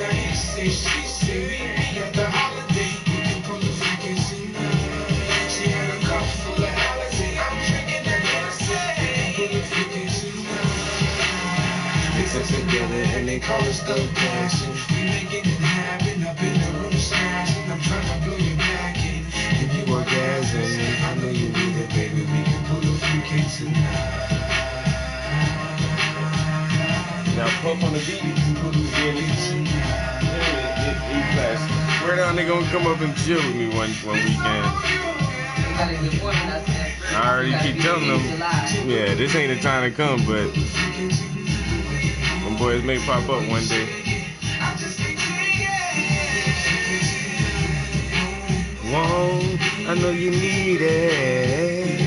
She say meet me at the holiday, looking for the freaking she had a cup full of Alizé, I'm drinking that Hennessy, looking for the freaking together and they call us the passion. We making it happen up in the room smashing. I'm trying to blow your back in. If you orgasm, I know you need it, baby. We can pull a few cakes tonight. Now Puff on the beat. Yeah, where down they gonna come up and chill with me one weekend? I already keep telling them, yeah, this ain't the time to come, but them boys may pop up one day. Whoa, I know you need it.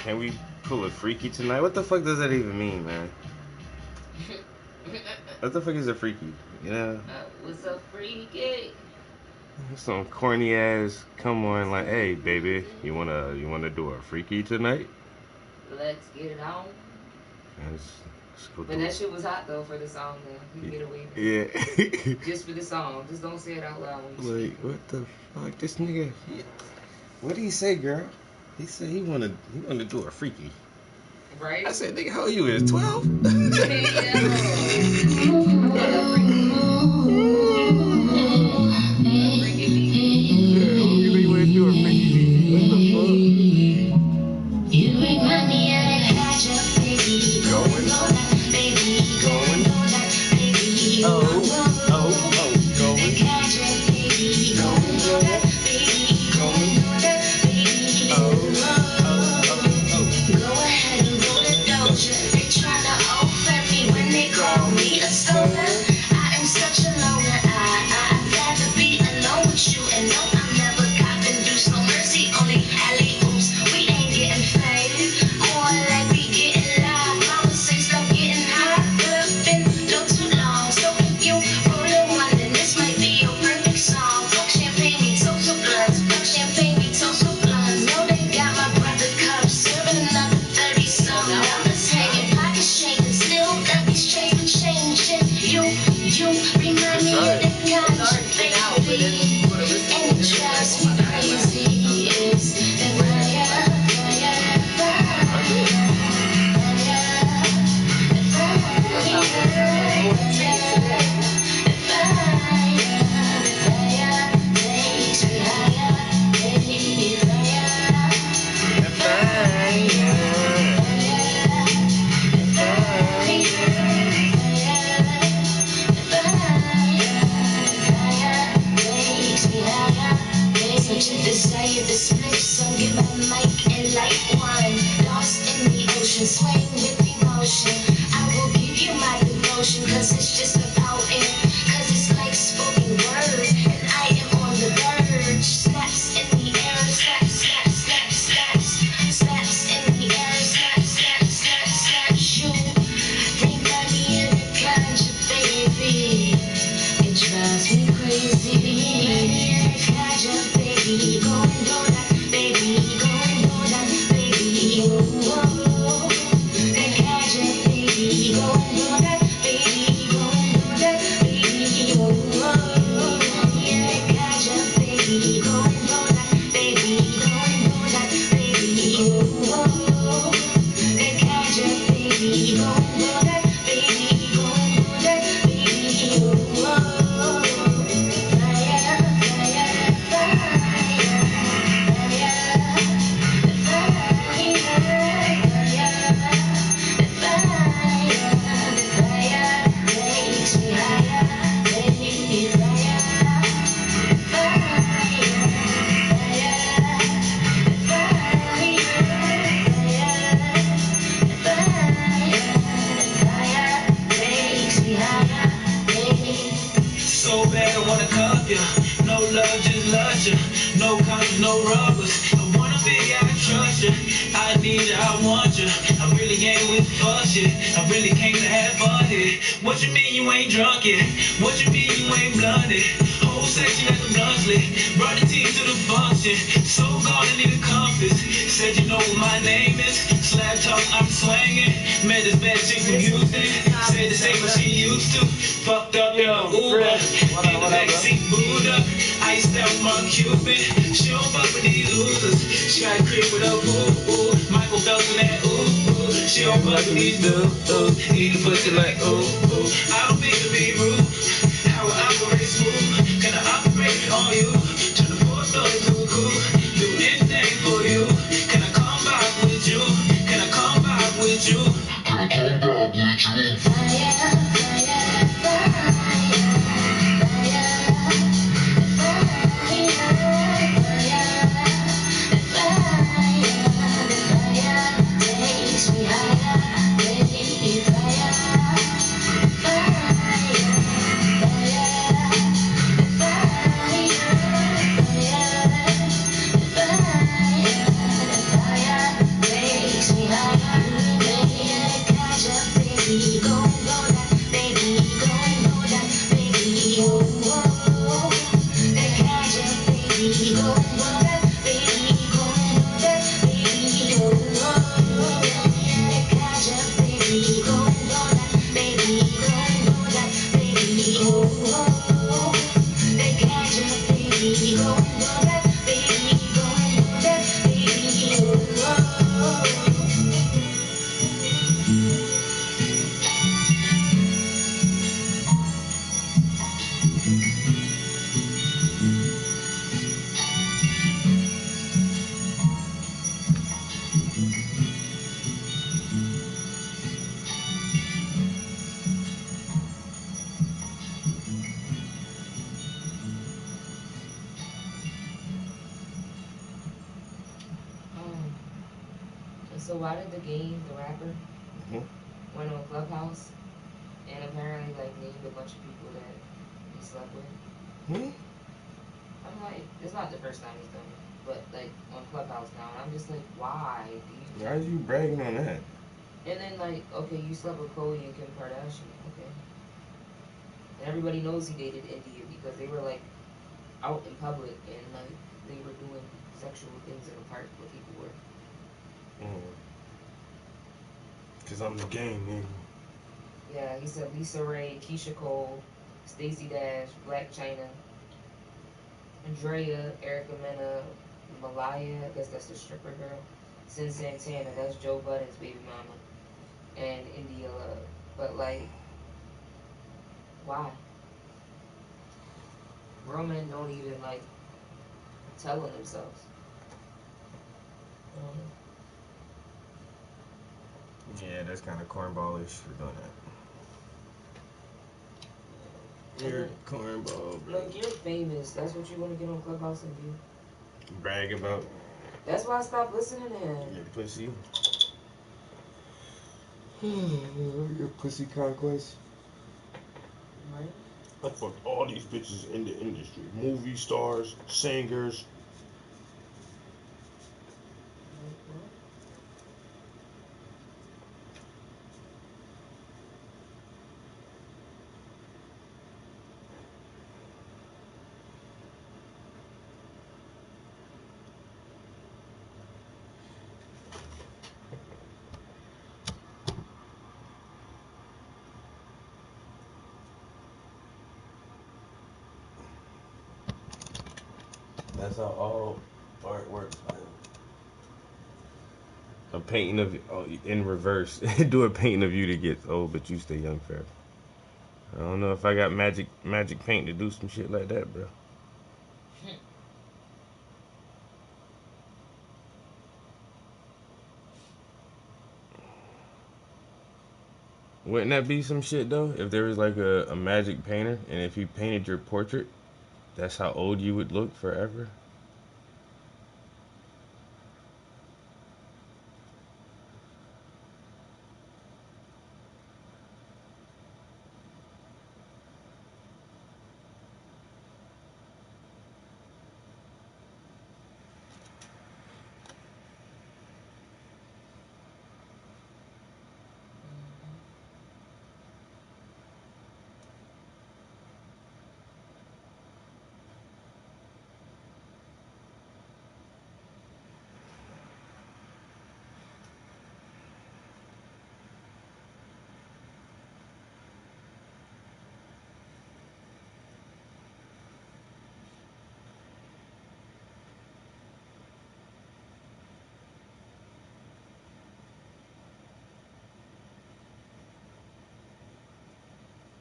Can we pull a freaky tonight? What the fuck does that even mean, man? What the fuck is a freaky? You know? What's up, freaky? Some corny ass. Come on, like, hey, baby, you wanna do a freaky tonight? Let's get it on. Let's go But that shit was hot though for the song. Though. You get away with it. Yeah. Just for the song. Just don't say it out loud. Like, what the fuck, this nigga? What did he say, girl? He said he wanna do a freaky. Right? I said, nigga, how old you is? 12? You remind me of that catch-up, baby. Going, baby. Going, baby. Oh, going. That catch-up, baby. Going, baby. Going, baby. Go ahead and roll the doja. They try to offend me when they call me a stoner. I am such give the split, so give a mic and light one. Lost in the ocean, swaying with emotion. I will give you my devotion, cause it's just about it. Cause it's like spoken word, and I am on the verge. Snaps in the air, snap, snap, snap, snaps. Snaps in the air, snap, snap, snap, snap. Shoot, bring money in the ganja, baby. It drives me crazy. Money in the ganja, baby. Go and go that, baby. Go and go that, baby. Oh, oh. The ganja, baby. Go and go that, baby. Go and go that, baby. Oh, oh. Money in the ganja, baby. Go and go that, baby. Go and go that, baby. Oh, oh. The ganja, baby. Go and go that, baby. Go and go that, baby. Oh, oh. So bad I wanna cuff ya. No love, just love ya. No condoms, no rubbers. I wanna be, I trust ya. I need ya, I want ya. I really ain't with fuck shit. I really came to have fun here. What you mean you ain't drunk yet? What you mean you ain't blunted? Whole section at the blunt lit. Brought the team to the function. So gone, I need a compass. Said you know what my name is. Slab talk, I'm swinging. Met this bad chick from Houston. Said the same what she used to. Fucked up in the Uber. In the backseat, booed up. Iced out my Cuban. She don't fuck with these losers. She got a crib with a boo. Michael Phelps in that ooh. She don't fuck with these dudes. Eat the pussy like ooh. I don't mean to be rude. How I operate smooth. Can I operate on you? Turn the force up to a cool. Do anything for you. Can I come back with you? Can I come back with you? Can I come back with you? So why did the game, the rapper, went on Clubhouse and apparently like named a bunch of people that he slept with? I'm like, it's not the first time he's done it, but like on Clubhouse now, and I'm just like, why do you? Why are you bragging on that? And then like, okay, you slept with Khloe and Kim Kardashian, okay, and everybody knows he dated India because they were like out in public and like they were doing sexual things in the park where people were. Cause I'm the game, nigga. Yeah, he said Lisa Ray, Keisha Cole, Stacey Dash, Black China, Andrea, Erica Mena, Malaya, I guess that's the stripper girl, Sin Santana, that's Joe Budden's baby mama, and India Love. But like, why? Grown men don't even like tell on themselves. Yeah, that's kind of cornballish for doing that. You're cornball, bro. Like, you're famous. That's what you want to get on Clubhouse and do? brag about That's why I stopped listening to him. your pussy. Your pussy conquest. Right? I fucked all these bitches in the industry. Movie stars, singers. That's how all art works, man. A painting of in reverse. Do a painting of you that gets old, but you stay young forever. I don't know if I got magic paint to do some shit like that, bro. Wouldn't that be some shit though? If there was like a magic painter, and if he painted your portrait, that's how old you would look forever.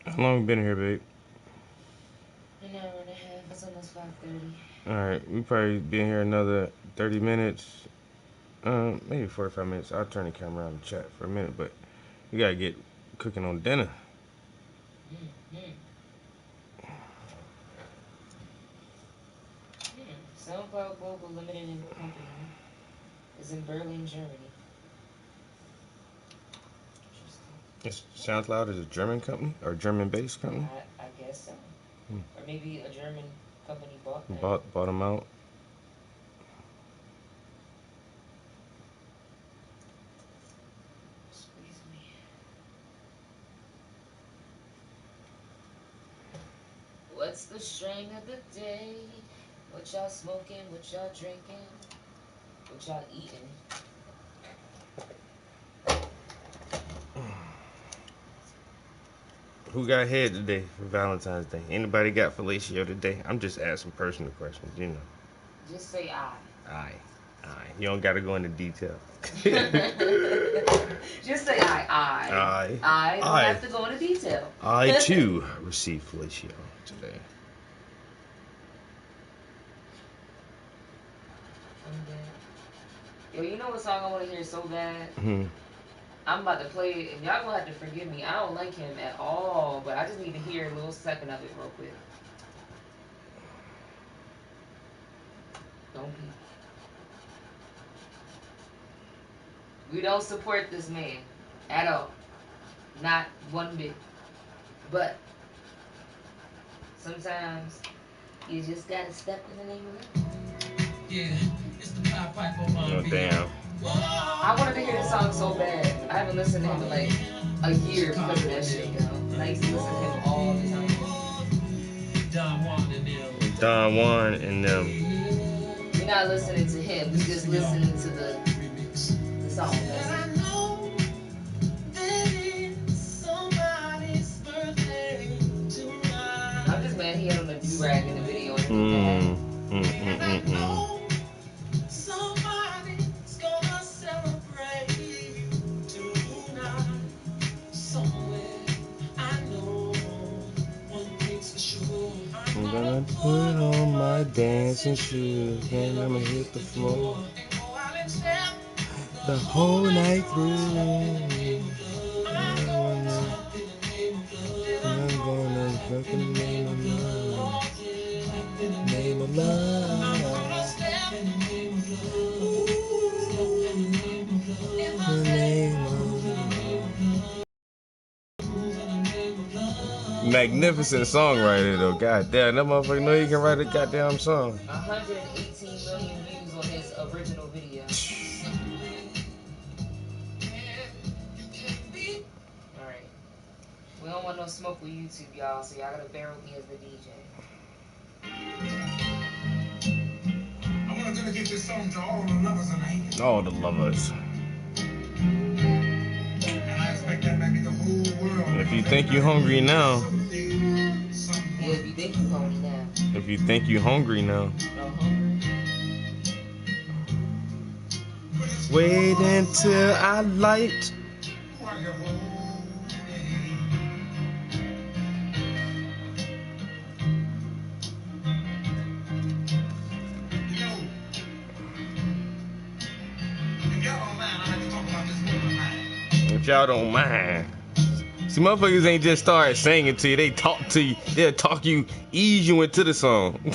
How long you been here, babe? An hour and a half. It's almost 5:30. Alright, we probably been here another 30 minutes. Maybe 45 minutes. I'll turn the camera on and chat for a minute, but we gotta get cooking on dinner. SoundCloud Global Limited and Company is in Berlin, Germany. SoundCloud is a German company or German-based company. I guess so. Or maybe a German company bought them. Bought them out. Squeeze me. What's the strain of the day? What y'all smoking? What y'all drinking? What y'all eating? Who got head today for Valentine's Day? Anybody got fellatio today? I'm just asking personal questions, you know. Just say I. Aye. You don't gotta go into detail. Just say I. I don't have to go into detail. I too received fellatio today. Yo, you know what song I want to hear so bad? I'm about to play it, and y'all gonna have to forgive me. I don't like him at all, but I just need to hear a little second of it real quick. Don't be. We don't support this man at all. Not one bit. But sometimes you just gotta step in the name of love. Yeah, it's the Pied Piper of Oh, damn. I wanted to hear this song so bad. I haven't listened to him in like a year because of that shit, yo. And I used to listen to him all the time. Don Juan and them. We're not listening to him. We're just listening to the song. That's it. I'm just mad he had on a do-rag in the video. Somebody's gonna celebrate tonight. Somewhere I know one thing's for sure. I'm gonna put on my dancing shoes and I'm gonna hit the floor the whole night through. I'm gonna fuck in the name of love. Name of love. magnificent songwriter though. God damn, that motherfucker know he can write a goddamn song. 118 million views on his original video. Alright. We don't want no smoke with YouTube, y'all, so y'all gotta bear with me as the DJ. I want to dedicate this song to all the lovers tonight. All the lovers. And I expect that maybe the whole world. If you think you hungry now. Yeah, if you think you hungry now. If you think you hungry now. Wait until I light. If y'all don't mind. See, motherfuckers ain't just start singing to you. They talk to you. They'll talk you, ease you into the song. I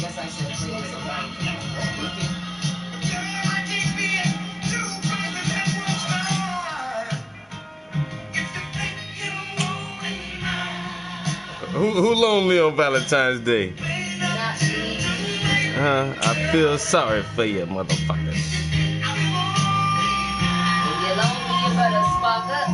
guess I should play this around. Who lonely on Valentine's Day? I feel sorry for you, motherfuckers. If you're lonely, you better spark up.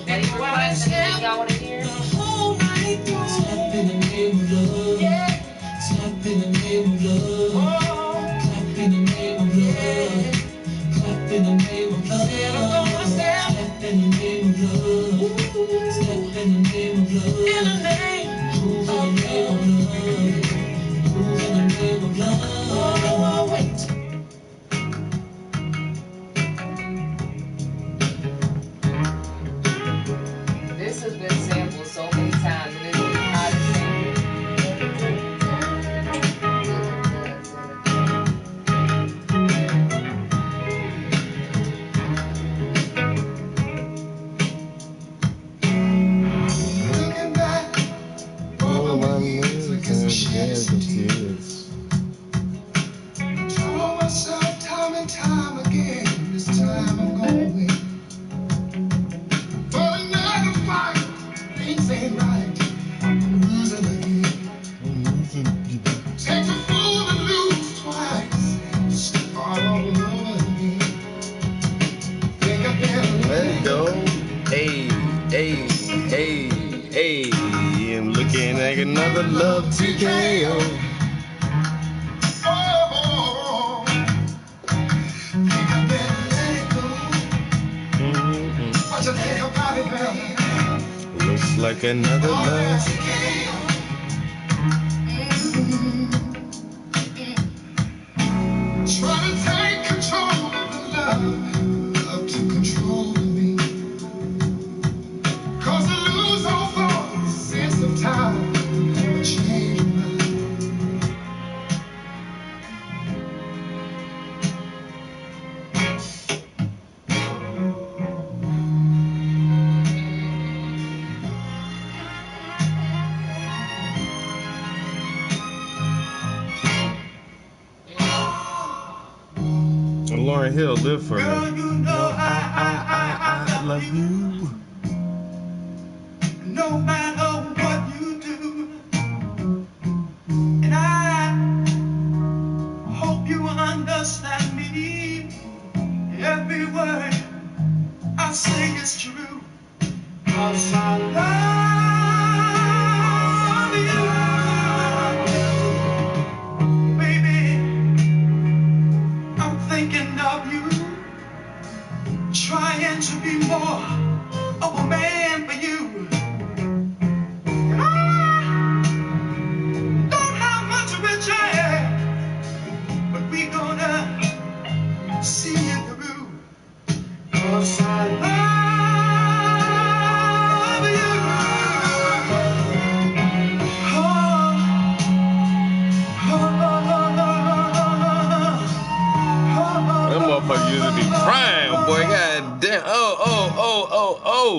Any requests? Anything y'all want to hear? Clap in the name of love. Clap in the name of love. Clap in the name of love. Clap in the name of love. Clap in the name of love. Clap in the name of love. In the name of love. Move in the name of love. Oh, wait. This has been sampled so many times, and it's really hard to sing. Looking back, all my moves against some tears. Told myself time and time again, this time I'm gonna win. For another fight, things ain't right. I'm losing again. Takes a fool to lose twice. Start all over again. Think I better Let's go. Hey, hey, hey, hey. I'm looking at another love TKO. What you think about it, baby? Looks like another love. Try to take control of the love to control me. Cause I lose all thought, sense of time, change my Lauryn Hill, live for me. I love you. No matter what you do, and I hope you understand me. Every word I say is true, 'cause I love you, baby. I'm thinking of you, trying to be more of a man for you.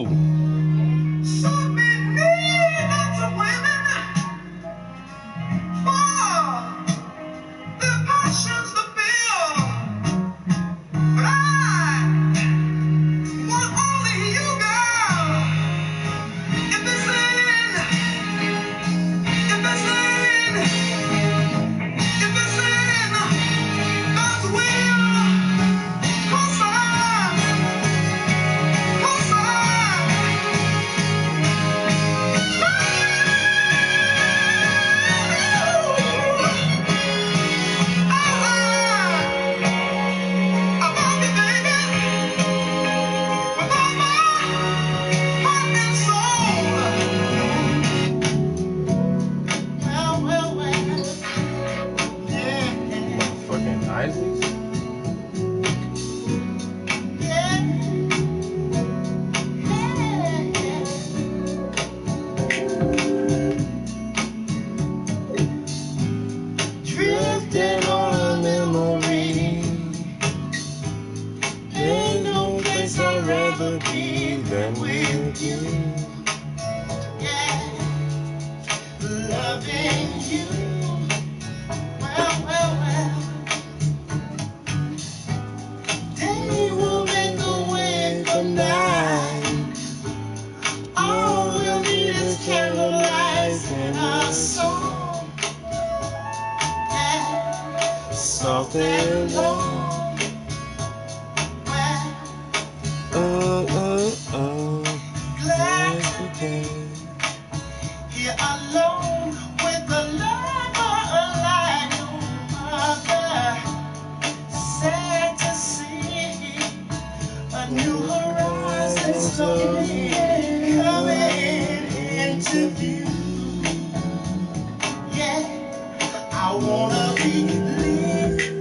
go. So many millions of women for the passions to feel. But I want only you, girl. If it's in God's will, 'cause Fucking Isaacs. drifting on a memory. Ain't no place I'd rather be than with you. Yeah, loving you. Well. Day will make a way for night. All we'll need is candlelight and our song. Yeah, soft and long. Glad to be here alone with a lover like no other. Sad to see a new horizon slowly coming into view. Yeah, I wanna believe.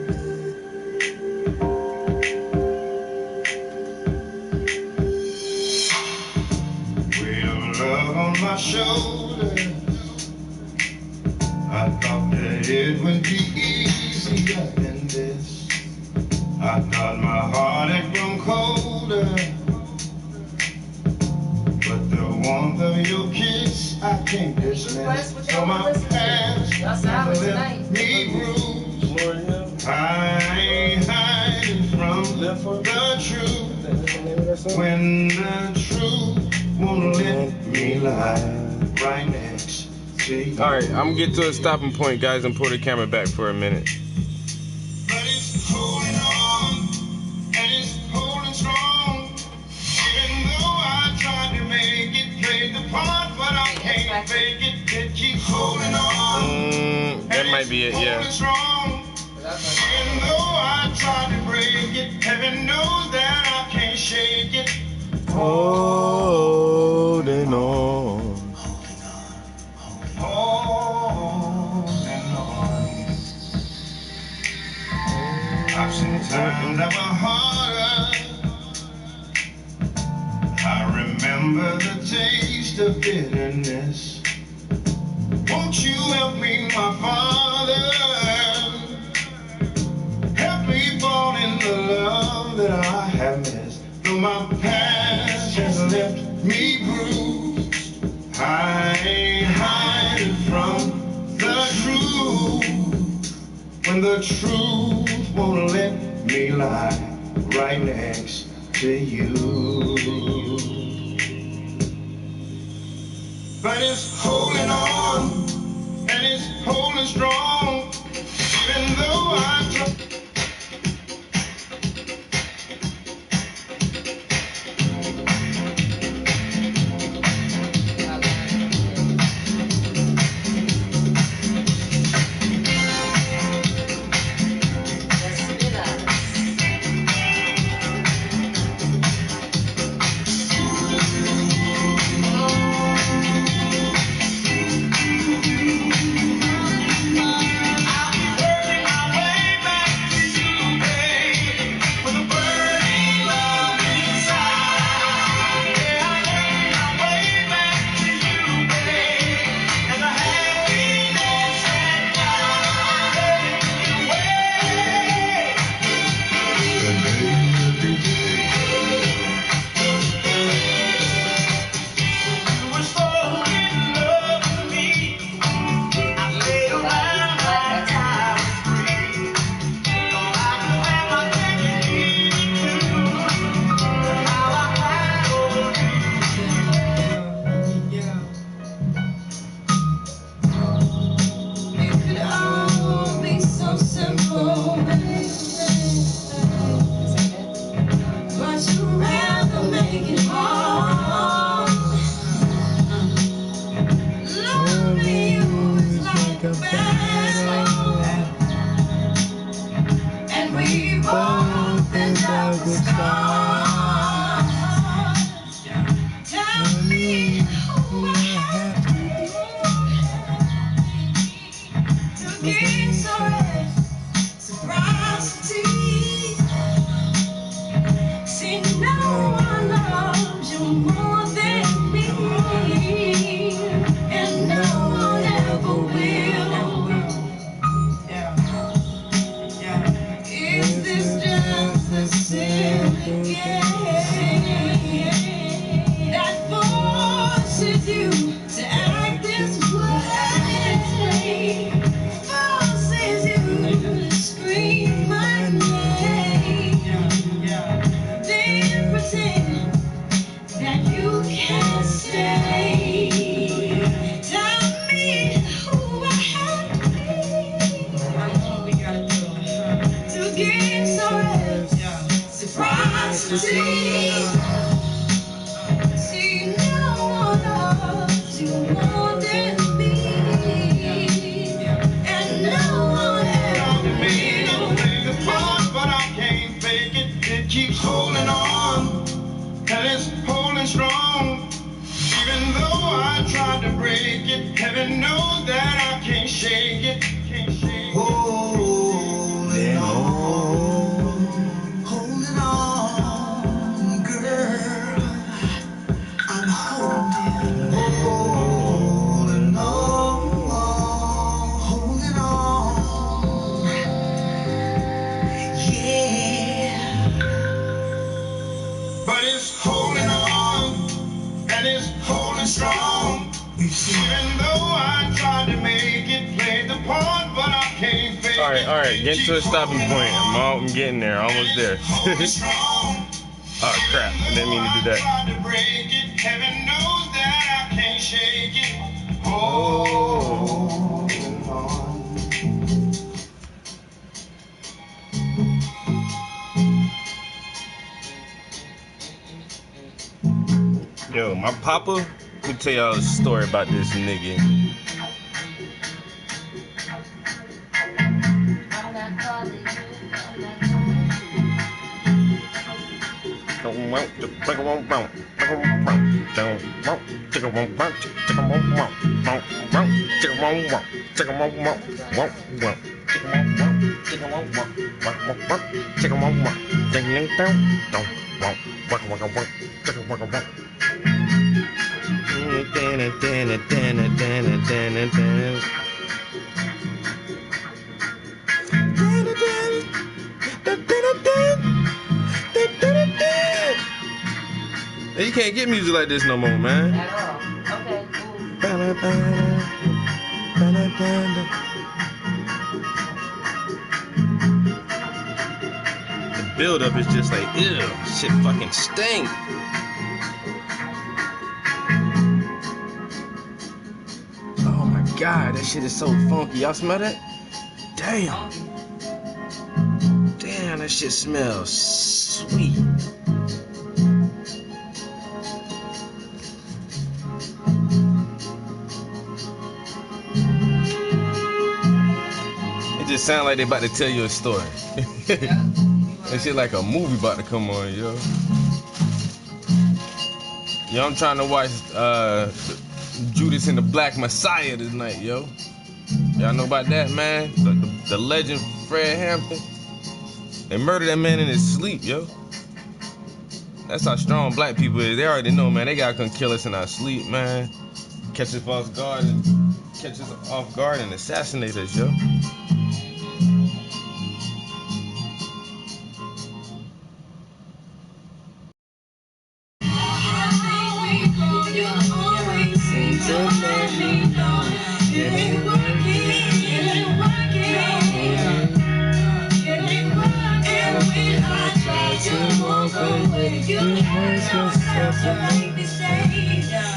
With love on my shoulder, I thought that it would be easier than this. I thought my heart had grown colder, but the warmth of your kiss I can't dismiss. So my past left me bruised. I ain't hiding from the truth. When the truth won't let me lie right next to you. All right, I'm gonna get to a stopping point, guys, and pull the camera back for a minute. But it's holding on, and it's holding strong. Even though I tried to make it, played the part, but I can't fake it. It keeps holding on. That might be it, yeah. Holding strong. Even though I tried to break it, heaven knows that I can't shake it. Holding on. Holding on. I've seen times that were harder. I remember the taste of bitterness. Won't you help me, my Father? Help me fall in the love that I have missed. Though my past has left me bruised, I ain't hiding from the truth. When the truth won't let me lie right next to you. But it's holding on, and it's holding strong. Even though I try. the stars. Tell me who I have to gain reciprocity. See, no one loves you more than me, and no one ever will. Is this just a simple game that forces you to act this way? Forces you to scream my name, then pretend that you can't stay. Tell me who I have to gain some reciprocity. See, no one loves you more than me, and no one ever will. But I can't fake it. It keeps holding on, and it's holding strong. Even though I tried to break it, heaven knows that I can't shake it. Holding on, girl. I'm holding on, yeah. But it's holding on, and it's holding strong. Even though I tried to make it, play the part, but I can't fake it. All right, get to a stopping point. I'm getting there, almost there. Oh crap, I didn't mean to do that. Heaven knows that I can't shake it. Yo, my papa, let me tell y'all a story about this nigga. You can't get music like this no more, man. At all. Okay, The build up is just like, ew, shit fucking stink. Oh my god, that shit is so funky. Y'all smell that? Damn. Damn, that shit smells sweet. It just sound like they about to tell you a story. That shit like a movie about to come on, yo. Yo, I'm trying to watch Judas and the Black Messiah tonight, yo. Y'all know about that, man? The legend Fred Hampton. They murdered that man in his sleep, yo. That's how strong black people is. They already know, man. They gotta come kill us in our sleep, man. Catch us off guard and assassinate us, yo.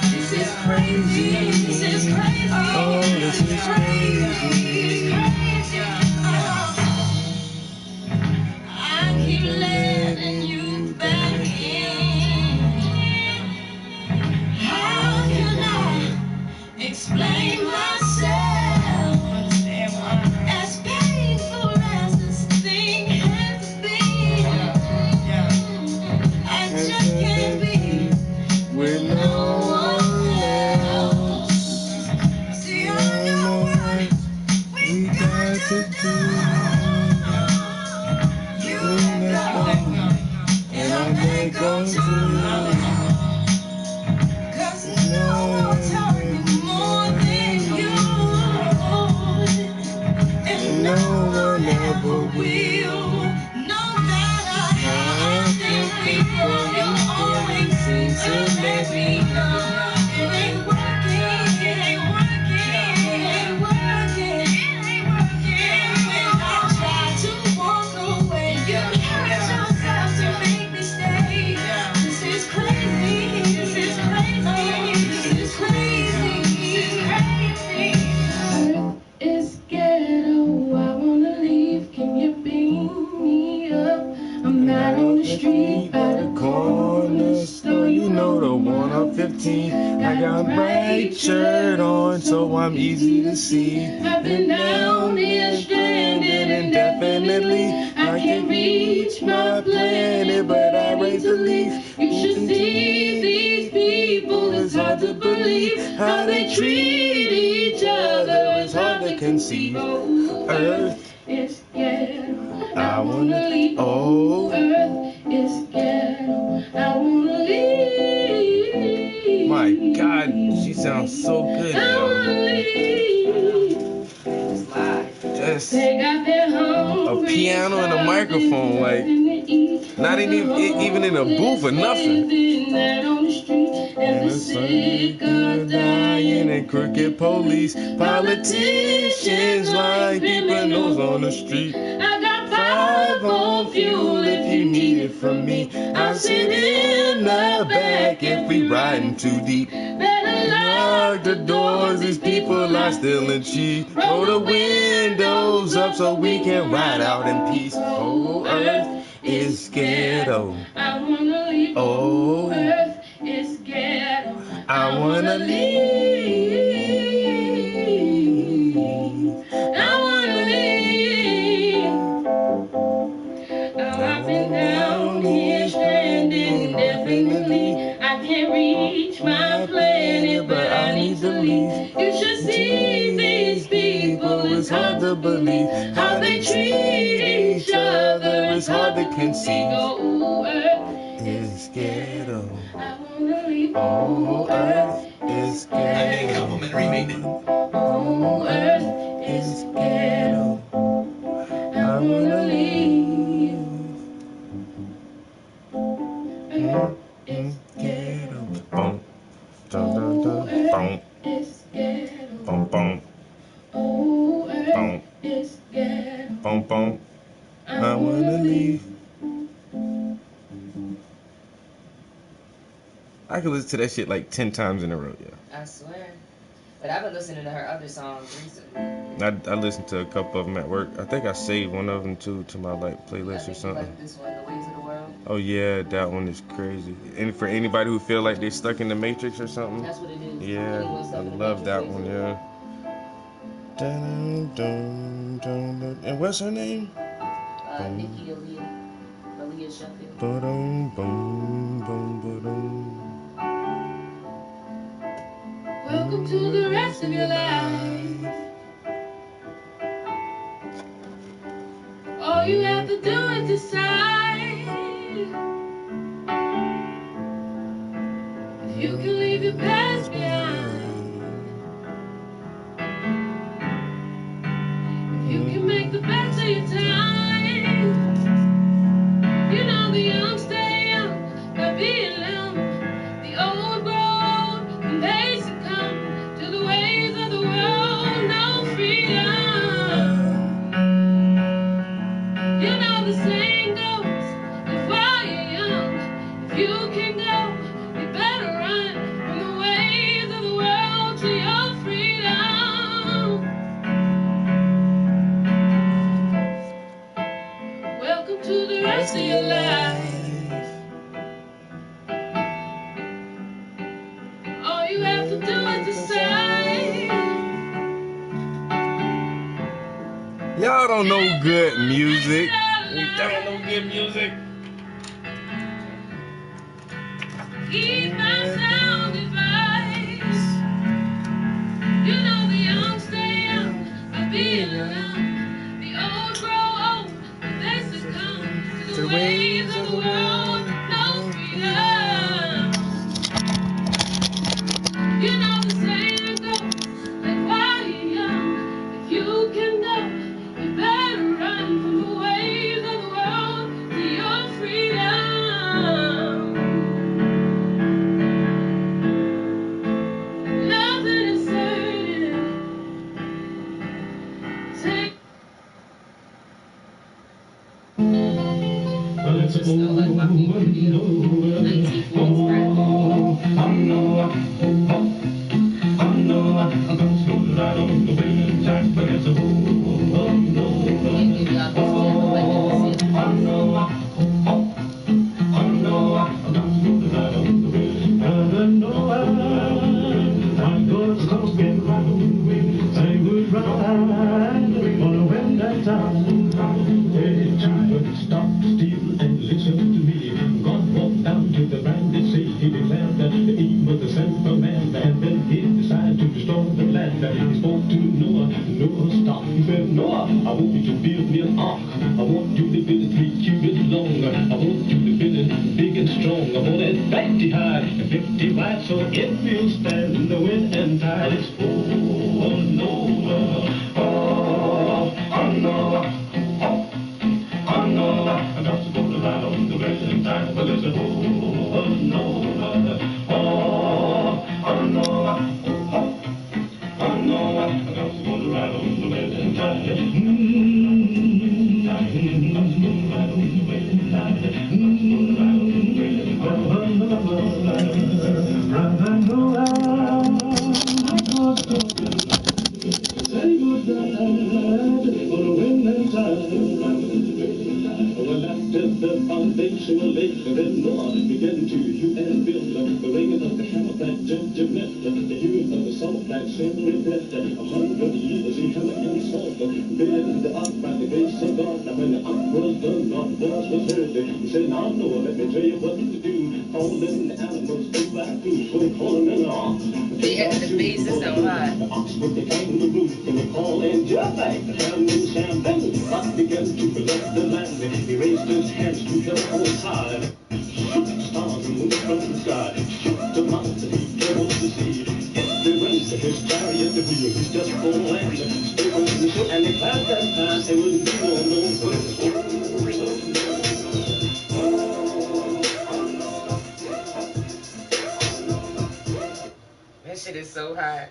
This is crazy. Oh, this is crazy. I keep letting you back in. How can I explain myself? As painful as this thing has been, they go to. Cause no one taught me more than you. And no one ever will. No matter how I think we grow, you always seem to let me know. It ain't working, it ain't working, it ain't working, it ain't working. And when I try to walk away, you hurt yourself to make me stay. This is crazy, this is crazy, this is crazy, this is crazy. Earth is ghetto, I wanna leave, can you beam me up? I'm out on the street, by the corner store, you know the one on 15. I got bright shirt on, so I'm easy to see. I've been down here stranded indefinitely. I can't reach my planet, but I raise a leaf. You should see these people, it's hard to believe how they treat each other. It's hard to conceive. Earth is ghetto, I wanna leave. Oh, Earth is ghetto, I wanna leave. My God, she sounds so good, I yo. wanna leave. Just They got their a piano and a microphone, like not even in a booth or nothing. And the sick are dying and crooked police, politicians like people knows on the street. I got 5 on fuel if you need it from me. I'll sit in the back if we riding too deep. Better lock the doors, these people are stealing cheap. Roll the windows up so we can ride out in peace. Oh, Earth is ghetto, I wanna leave. Oh, Earth is ghetto, I wanna leave. I wanna leave. Oh, I've been down here stranded indefinitely. I can't reach my planet, but I need to leave. You should see these people, it's hard to believe how they treat each other. It's hard to conceive. Oh, Earth is ghetto, I wanna leave. Oh, Earth is ghetto. Oh, Earth is ghetto, I wanna leave. Earth is ghetto. Boom, dun dun dun, boom, It's ghetto. boom, boom, Oh, Earth boom, is ghetto. boom, boom. I wanna leave. I could listen to that shit like 10 times in a row, yeah. I swear. But I've been listening to her other songs recently. I listened to a couple of them at work. I think I saved one of them too to my like I playlist or think you something. like this one, The Ways of the World. Oh yeah, that one is crazy. And for anybody who feel like they're stuck in the Matrix or something, That's what it is. yeah, Anyone stuck I in the love that Matrix, one. Yeah. Dun, dun, dun, dun. And what's her name? Nikki Aaliyah Sheffield. Ba-dum, bum, bum, ba-dum. Welcome to the rest of your life. All you have to do is decide if you can leave your past behind. If you can make the best of your time. You know the young stay young by being young. The old grow old when they succumb to the ways of the world. No freedom. You know the saying goes, if while you're young, if you can go, you better run from the ways of the world to your freedom. Welcome to the rest of your life. All you have to do is decide. Y'all don't know good music. You don't know good music. Keep my sound advice. You know the young stay young by being young. The old grow old, they succumb to the ways of the world. No be pretty. 50 wide, so it will stand the wind and tide. It's oh no, oh no, oh no. I got to go to ride on the rising tide, but it's a oh no, oh no, oh no. I got to go to ride on the rising tide. I got to go to ride on the rising tide. The foundational later than Noah began to hew and build the ringing of the hammer that judgment, the hewing of the salt that sin repent. 100 years he hammer and salt, build the ark by the grace of God. Now when the ark was done, God's voice was heard. He said, now Noah, let me tell you what to do. All them animals do by food, so they call them an ark. Yeah, the bass is so high. The ox with the kangaroo, and they call and jump back. The family champagne, God began to bless the land. He raised his hands to the most high. Shook the stars and moon from the sky. Shook the mountain, he troubled the sea. Every race of his chariot, the wheel, he's just full land. Stay on the ship, and they passed that time. They wouldn't be no That shit is so high.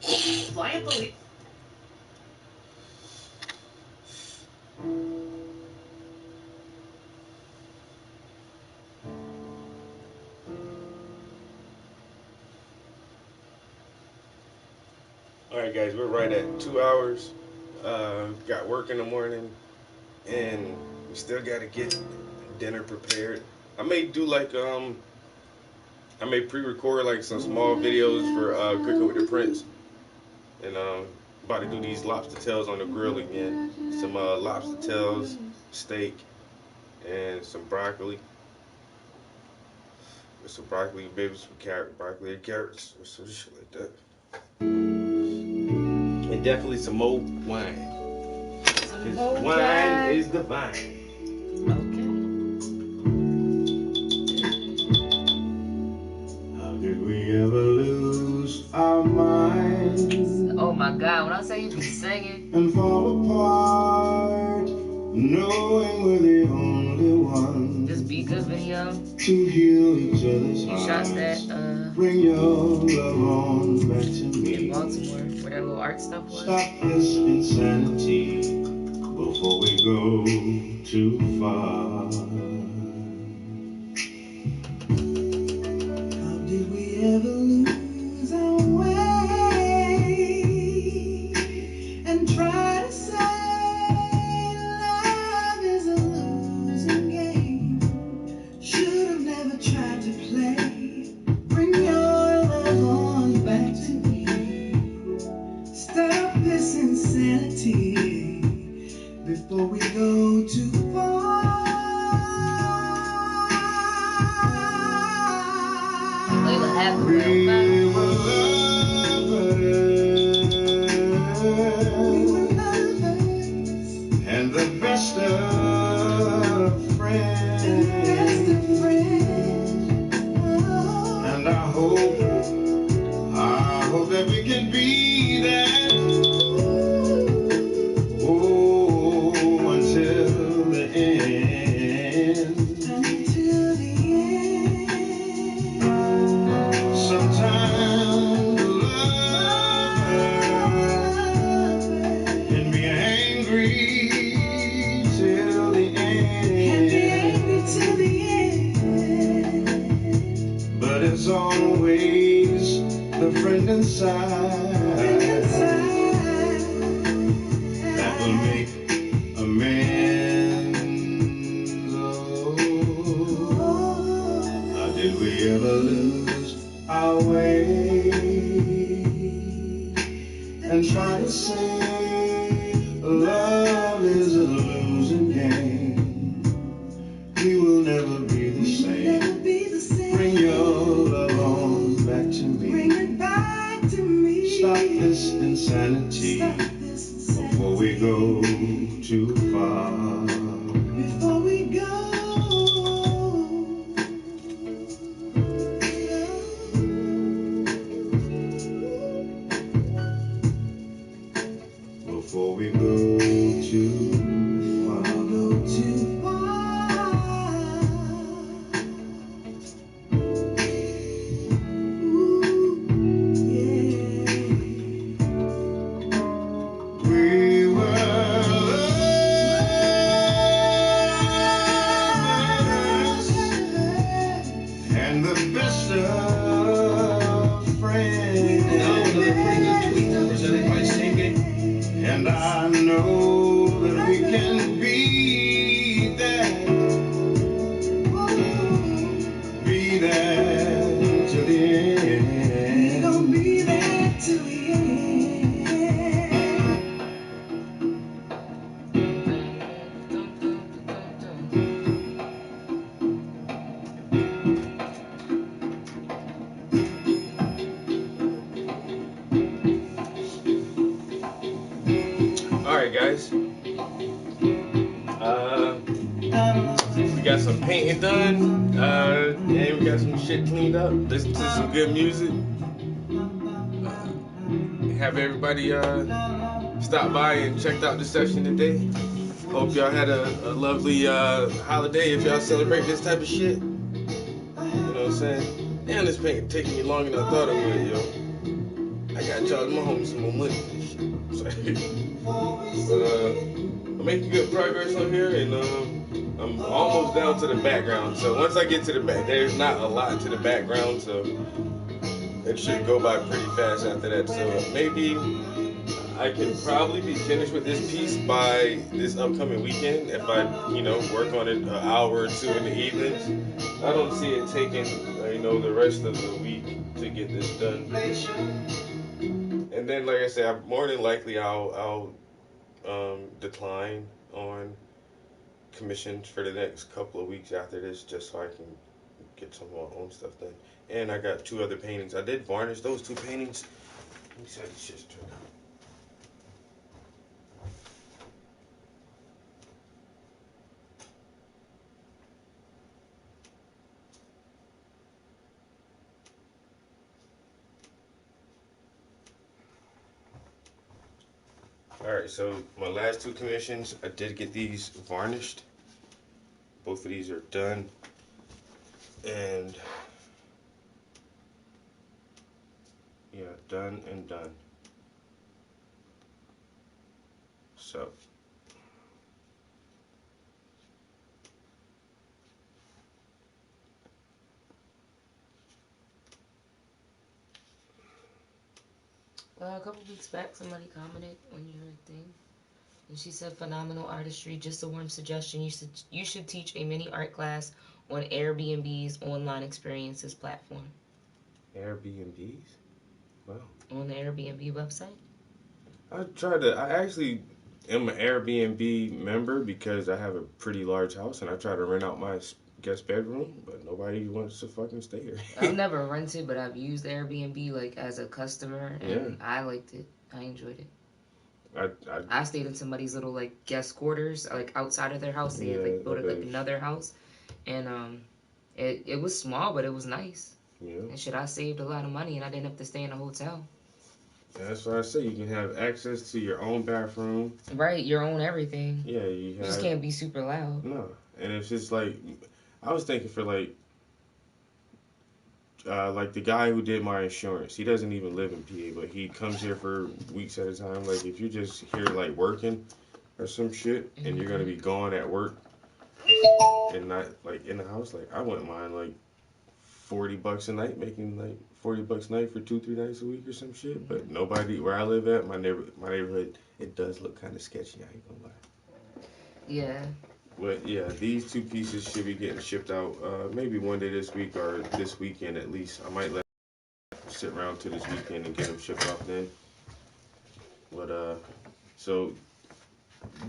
Flying bullet. Alright guys, we're right at 2 hours. Got work in the morning and we still gotta get dinner prepared. I may do like I may pre-record like some small videos for Cooking with the Prince. And about to do these lobster tails on the grill again. Some lobster tails, steak, and some broccoli. With some broccoli, maybe some broccoli and carrots or some shit like that. And definitely some more wine. Because wine is divine. How did we ever lose our minds? Oh my God, when I say you be singing and fall apart, knowing we're the only ones. This Be Good video. To heal each other's He shot hearts. that Bring your love on back to me. in Baltimore, where that little art stuff was. Stop this insanity before we go too far. How did we ever lose our way and try to say love is a losing game? Should have never tried to play. Bring your love on back to me. Stop this insanity before we go too far. Layla had the We were lovers, and the best of friends. And I hope that we can be that. Oh, until the end. Until the end. Sometimes love can be angry till the end. Can be angry till the end. There's always the friend inside that will make amends. Oh, did we ever lose our way and try to say love is a losing game? We will never be the same. Bring your love on back to me. Bring it back to me. Stop this insanity before we go too far. Before we go. Before we go too far. Go too and the best of friends. Presented by Same Game. And I know that we can be there to the end. We gon' be there till the Alright, guys. We got some painting done. And we got some shit cleaned up. Listen to some good music. Have everybody stop by and checked out the session today. Hope y'all had a lovely holiday if y'all celebrate this type of shit. You know what I'm saying? Damn, this painting taking me longer than I thought it would, yo. I gotta charge my homies some more money for this shit. But I'm making good progress on here, and I'm almost down to the background. So once I get to the back, there's not a lot to the background, so it should go by pretty fast after that. So maybe I can probably be finished with this piece by this upcoming weekend if I, work on it an hour or two in the evenings. I don't see it taking, the rest of the week to get this done. And then, like I said, more than likely I'll decline on commissions for the next couple of weeks after this, just so I can get some of my own stuff done. And I got 2 other paintings. I did varnish those 2 paintings. Let me see how this shit's turned out. Alright, so my last 2 commissions, I did get these varnished. Both of these are done. And yeah, done and done. So a couple weeks back, somebody commented on your thing, and she said, "Phenomenal artistry. Just a warm suggestion. You should teach a mini art class on Airbnb's online experiences platform." Airbnbs? Wow. On the Airbnb website. I actually am an Airbnb member because I have a pretty large house, and I try to rent out my guest bedroom, but nobody wants to fucking stay here. I've never rented, but I've used Airbnb as a customer, and I liked it. I enjoyed it. I stayed in somebody's little guest quarters, outside of their house. They had built another house, and it was small, but it was nice. Yeah. And shit, I saved a lot of money, and I didn't have to stay in a hotel. That's what I say. You can have access to your own bathroom. Right, your own everything. Yeah, you just can't be super loud. No, and it's just I was thinking for the guy who did my insurance. He doesn't even live in PA, but he comes here for weeks at a time. If you're just here working or some shit, and you're gonna be gone at work and not in the house, I wouldn't mind $40 a night, making like $40 a night for 2-3 nights a week or some shit. But nobody where I live at, my neighborhood, it does look kind of sketchy. I ain't gonna lie. Yeah. But yeah, these 2 pieces should be getting shipped out maybe one day this week or this weekend at least. I might let sit around to this weekend and get them shipped off then. But so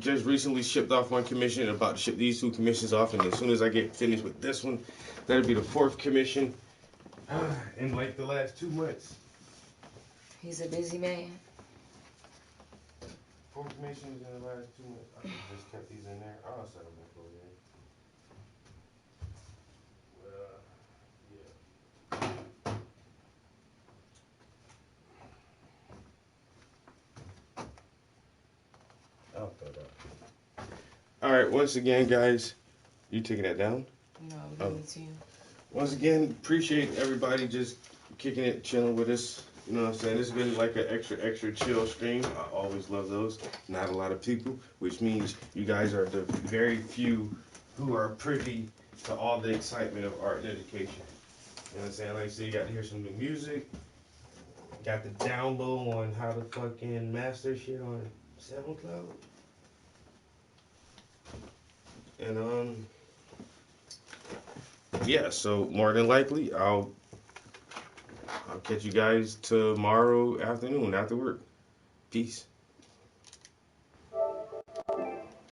just recently shipped off 1 commission, about to ship these 2 commissions off, and as soon as I get finished with this one, that'll be the 4th commission in like the last 2 months. He's a busy man. 4 commissions in the last 2 months. I could've just kept these in there. I'll set them back over there. I'll throw that. All right, once again, guys, you taking that down? No, I'll give it to you. Once again, appreciate everybody just kicking it, chilling with us. You know what I'm saying? This has been like an extra chill stream. I always love those. Not a lot of people, which means you guys are the very few who are privy to all the excitement of art and education. You know what I'm saying? Like I said, you got to hear some new music. Got the down low on how to fucking master shit on SoundCloud. And yeah, so more than likely I'll catch you guys tomorrow afternoon after work. Peace.